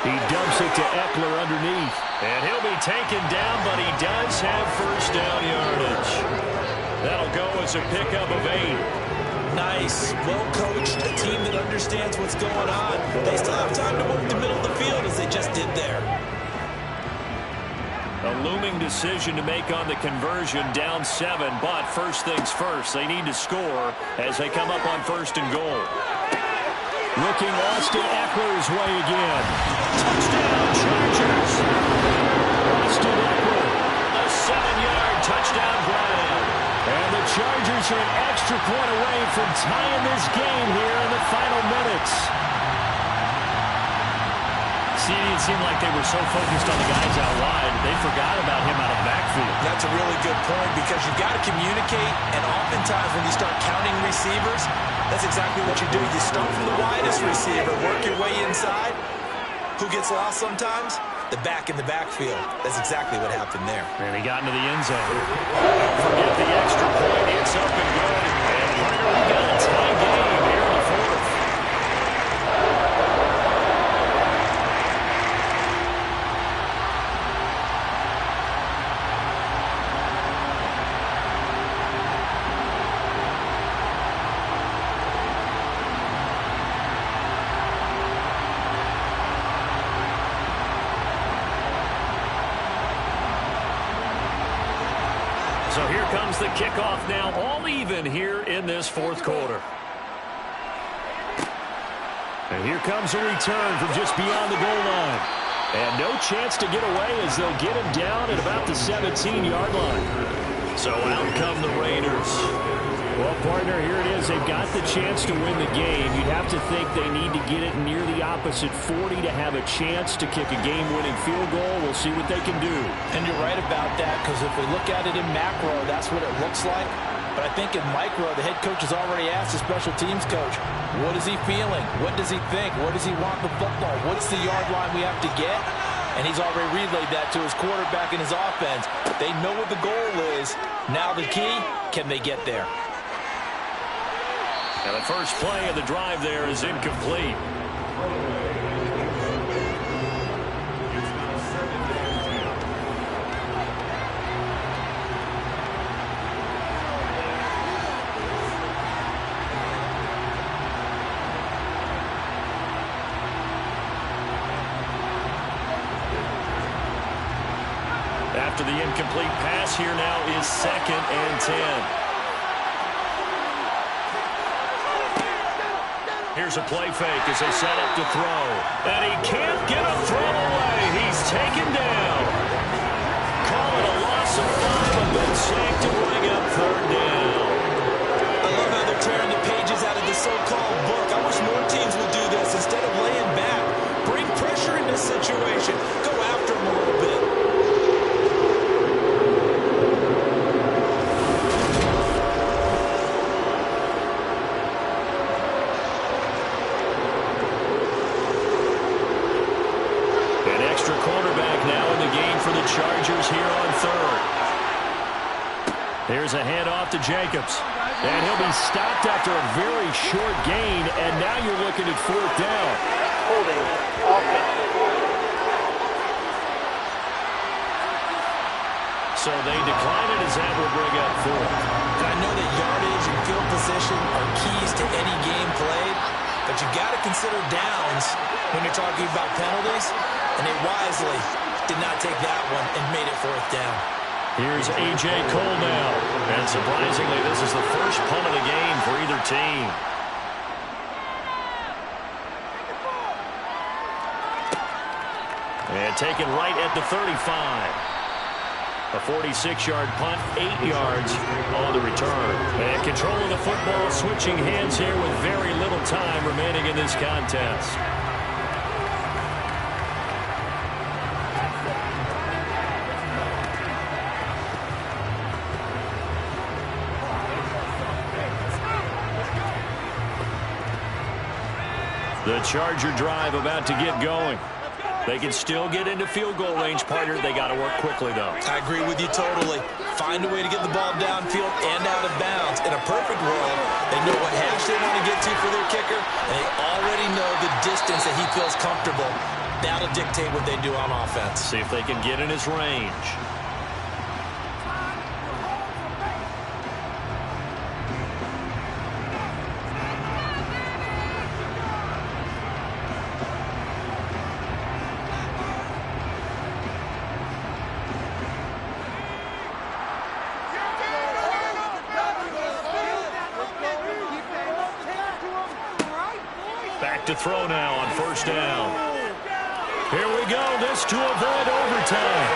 He dumps it to Eckler underneath. And he'll be taken down, but he does have first down yardage. That'll go as a pickup of 8. Nice. Well coached. A team that understands what's going on. They still have time to work the middle of the field as they just did there. A looming decision to make on the conversion, down 7. But first things first, they need to score as they come up on 1st and goal. Looking Austin Eckler's way again. Touchdown, Chargers. Austin Eckler, a 7-yard touchdown grab. And the Chargers are an extra point away from tying this game here in the final minutes. See, it seemed like they were so focused on the guys out wide, they forgot about him out of the backfield. That's a really good point because you've got to communicate, and oftentimes when you start counting receivers, that's exactly what you do. You start from the widest receiver, work your way inside. Who gets lost sometimes? the back in the backfield. That's exactly what happened there. And he got into the end zone. Don't forget the extra point. It's up and good. And partner, we got a tie game here in the fourth. So here comes the kickoff now, all even here in this fourth quarter. And here comes a return from just beyond the goal line. And no chance to get away as they'll get him down at about the 17-yard line. So out come the Raiders. Well, partner, here it is. They've got the chance to win the game. You'd have to think they need to get it near the opposite 40 to have a chance to kick a game-winning field goal. We'll see what they can do. And you're right about that, because if we look at it in macro, that's what it looks like. But I think in micro, the head coach has already asked the special teams coach, what is he feeling? What does he think? Where does he want the football? What's the yard line we have to get? And he's already relayed that to his quarterback and his offense. They know what the goal is. Now the key, can they get there? And the first play of the drive there is incomplete. After the incomplete pass, here now is 2nd and 10. Here's a play fake as they set up to throw. And he can't get a throw away. He's taken down. Call it a loss of 5. A good sack to bring up 3rd down. I love how they're tearing the pages out of the so-called book. I wish more teams would do this. Instead of laying back, bring pressure in this situation. Go after him a little bit. Chargers here on 3rd. Here's a handoff to Jacobs. And he'll be stopped after a very short gain. And now you're looking at 4th down. Holding offense. So they decline it as that will bring up 4th. I know that yardage and field position are keys to any game played, but you got to consider downs when you're talking about penalties, and they wisely did not take that one and made it 4th down. Here's A.J. Cole now. And surprisingly, this is the first punt of the game for either team. And taken right at the 35. A 46-yard punt, 8 yards on the return. And control of the football, switching hands here with very little time remaining in this contest. The Charger drive about to get going. They can still get into field goal range, partner. They got to work quickly, though. I agree with you totally. Find a way to get the ball downfield and out of bounds. In a perfect world, they know what hash they want to get to for their kicker, and they already know the distance that he feels comfortable. That'll dictate what they do on offense. See if they can get in his range. To throw now on 1st down. Here we go. This to avoid overtime.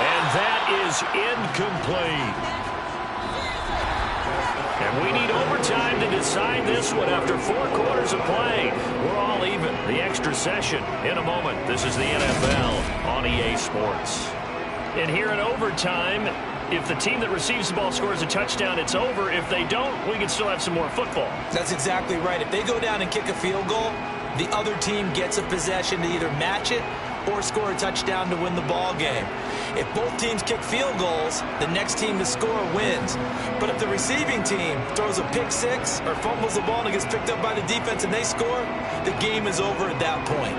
And that is incomplete. And we need overtime to decide this one after 4 quarters of play. We're all even. The extra session in a moment. This is the NFL on EA Sports. And here in overtime, if the team that receives the ball scores a touchdown, it's over. If they don't, we can still have some more football. That's exactly right. If they go down and kick a field goal, the other team gets a possession to either match it or score a touchdown to win the ball game. If both teams kick field goals, the next team to score wins. But if the receiving team throws a pick six or fumbles the ball and it gets picked up by the defense and they score, the game is over at that point.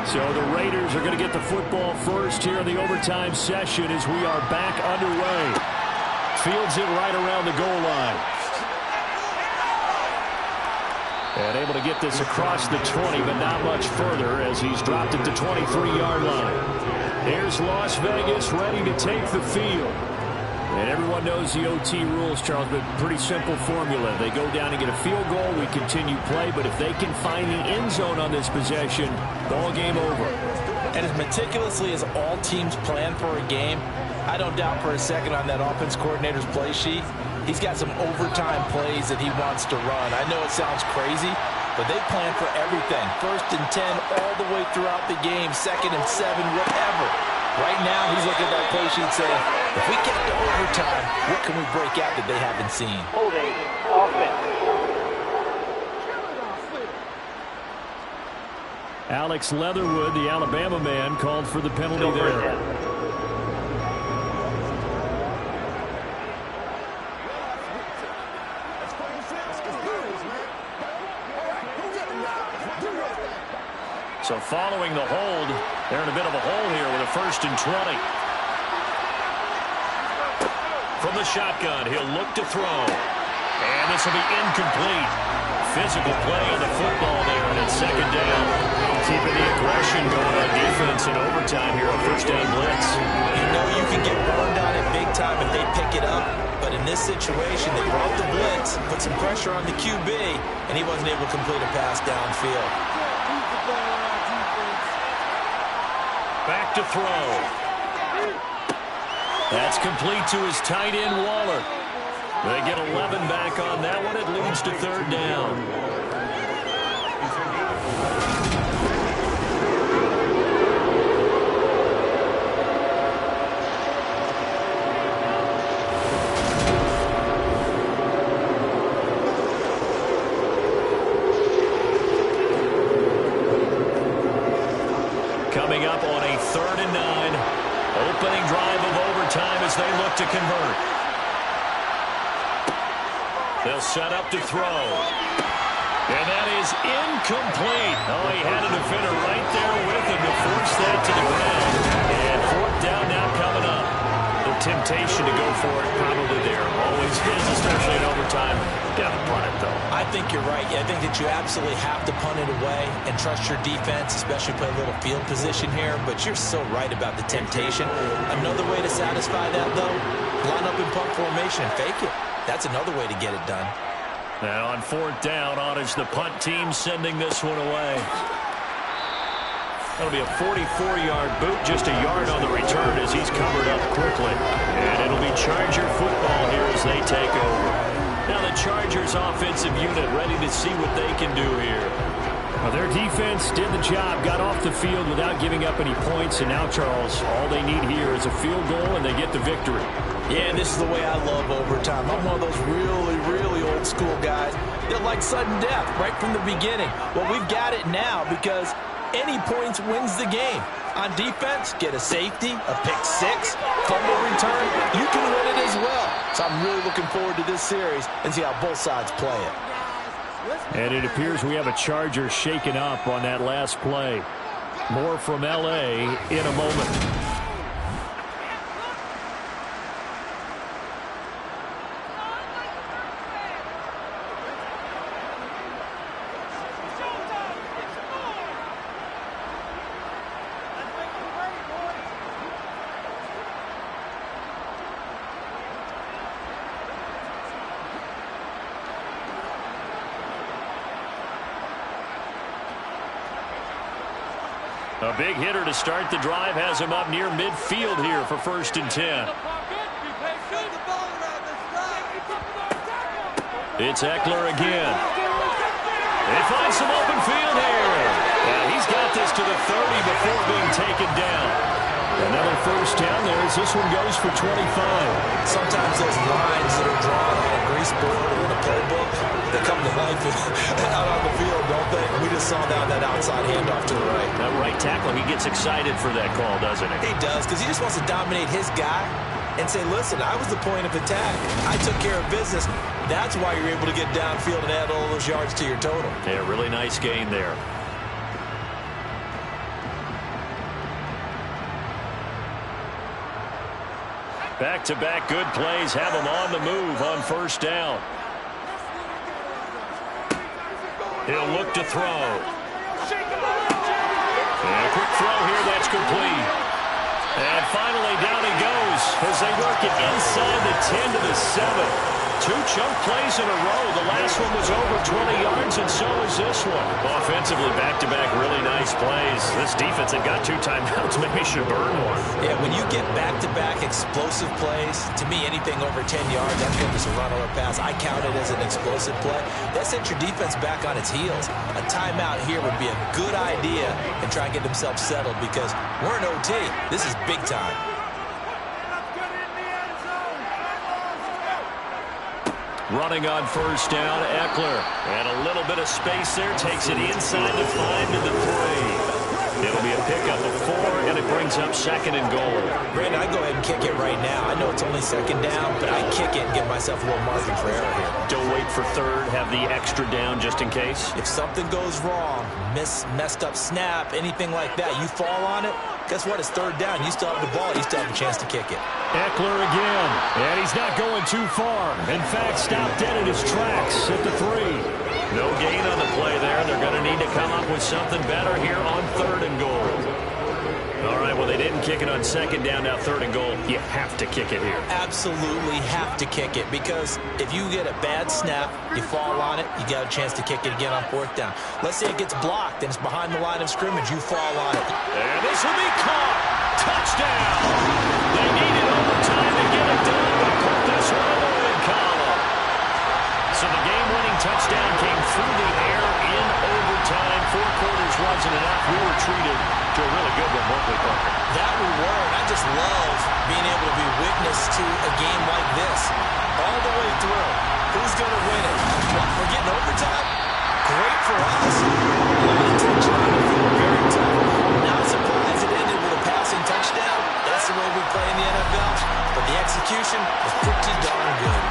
So the Raiders are going to get the football first here in the overtime session as we are back underway. Fields it right around the goal line. And able to get this across the 20, but not much further as he's dropped it to 23-yard line. Here's Las Vegas ready to take the field. And everyone knows the OT rules, Charles, but pretty simple formula. They go down and get a field goal, we continue play, but if they can find the end zone on this possession, ball game over. And as meticulously as all teams plan for a game, I don't doubt for a second on that offense coordinator's play sheet, he's got some overtime plays that he wants to run. I know it sounds crazy, but they plan for everything. 1st and 10 all the way throughout the game, 2nd and 7, whatever. Right now, he's looking at that play sheet saying, if we get to overtime, what can we break out that they haven't seen? Holding offense. Alex Leatherwood, the Alabama man, called for the penalty there. So following the hold, they're in a bit of a hole here with a 1st and 20. From the shotgun, he'll look to throw. And this will be incomplete. Physical play on the football there, and it's 2nd down. Keeping the aggression going on defense in overtime here on 1st down blitz. You know you can get burned on it big time if they pick it up. But in this situation, they brought the blitz, put some pressure on the QB, and he wasn't able to complete a pass downfield. Back to throw. That's complete to his tight end, Waller. They get 11 back on that one. It leads to 3rd down. Coming up on a 3rd and 9. Opening drive of overtime as they look to convert. They'll set up to throw. And that is incomplete. Oh, he had a defender right there with him to force that to the ground. And 4th down now coming up. The temptation to go for it probably there. Always is, especially in overtime. Got to punt it, though. I think you're right. I think that you absolutely have to punt it away and trust your defense, especially play a little field position here. But you're so right about the temptation. Another way to satisfy that, though, line up in punt formation and fake it. That's another way to get it done. Now on 4th down, on is the punt team sending this one away. That'll be a 44-yard boot, just a yard on the return as he's covered up quickly. And it'll be Charger football here as they take over. Now the Chargers offensive unit ready to see what they can do here. Well, their defense did the job, got off the field without giving up any points, and now, Charles, all they need here is a field goal, and they get the victory. Yeah, this is the way I love overtime. I'm one of those really, really old school guys that like sudden death right from the beginning. Well, we've got it now because any points wins the game. On defense, get a safety, a pick six, fumble return, you can win it as well. So I'm really looking forward to this series and see how both sides play it. And it appears we have a Charger shaken up on that last play. More from L.A. in a moment. A big hitter to start the drive has him up near midfield here for 1st and 10. It's Eckler again. They find some open field here. Yeah, he's got this to the 30 before being taken down. Another first down there as this one goes for 25. Sometimes those lines that are drawn on a grease board or in a playbook, they come to life out on the field, don't they? We just saw that outside handoff to the right. That right tackle, he gets excited for that call, doesn't he? He does, because he just wants to dominate his guy and say, listen, I was the point of attack. I took care of business. That's why you're able to get downfield and add all those yards to your total. Yeah, really nice gain there. Back-to-back good plays have him on the move on first down. He'll look to throw. And a quick throw here, that's complete. And finally down he goes as they work it inside the 10 to the 7. 2 chunk plays in a row. The last one was over 20 yards, and so is this one. Offensively, back-to-back really nice plays. This defense had got 2 timeouts. Maybe should burn one. Yeah, when you get back-to-back explosive plays, to me, anything over 10 yards, that's whether it's a run or a pass. I count it as an explosive play. That sets your defense back on its heels. A timeout here would be a good idea and try and get themselves settled because we're in OT. This is big time. Running on first down, Eckler. And a little bit of space there. Takes it inside the 5 to the 3. It'll be a pickup of 4, and it brings up 2nd and goal. Brandon, I'd go ahead and kick it right now. I know it's only 2nd down, but I'd kick it and give myself a little margin for error here. Don't wait for 3rd. Have the extra down just in case. If something goes wrong, messed up snap, anything like that, you fall on it, guess what? It's 3rd down. You still have the ball. You still have a chance to kick it. Eckler again. And he's not going too far. In fact, stopped dead in his tracks at the 3. No gain on the play there. They're going to need to come up with something better here on 3rd and goal. All right, well, they didn't kick it on 2nd down, now 3rd and goal. You have to kick it here. Absolutely have to kick it because if you get a bad snap, you fall on it, you got a chance to kick it again on 4th down. Let's say it gets blocked and it's behind the line of scrimmage, you fall on it. And this will be caught. Touchdown. They needed overtime to get it done, but put this one in the win column. So the game-winning touchdown came through the air in overtime. 4 quarters wasn't enough. We were treated to a really good one, weren't we, Parker? That we were, and I just love being able to be witness to a game like this. All the way through. Who's going to win it? We're getting overtime? Great for us. A lot of tension on the field. Very tough. Not surprised it ended with a passing touchdown. That's the way we play in the NFL. But the execution was pretty darn good.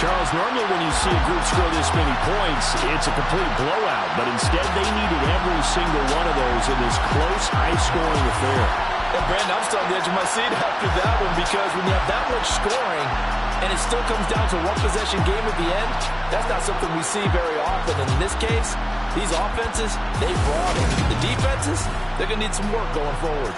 Charles, normally when you see a group score this many points, it's a complete blowout. But instead, they needed every single one of those in this close, high-scoring affair. And Brandon, I'm still on the edge of my seat after that one because when you have that much scoring and it still comes down to one possession game at the end, that's not something we see very often. And in this case, these offenses, they brought it. The defenses, they're going to need some work going forward.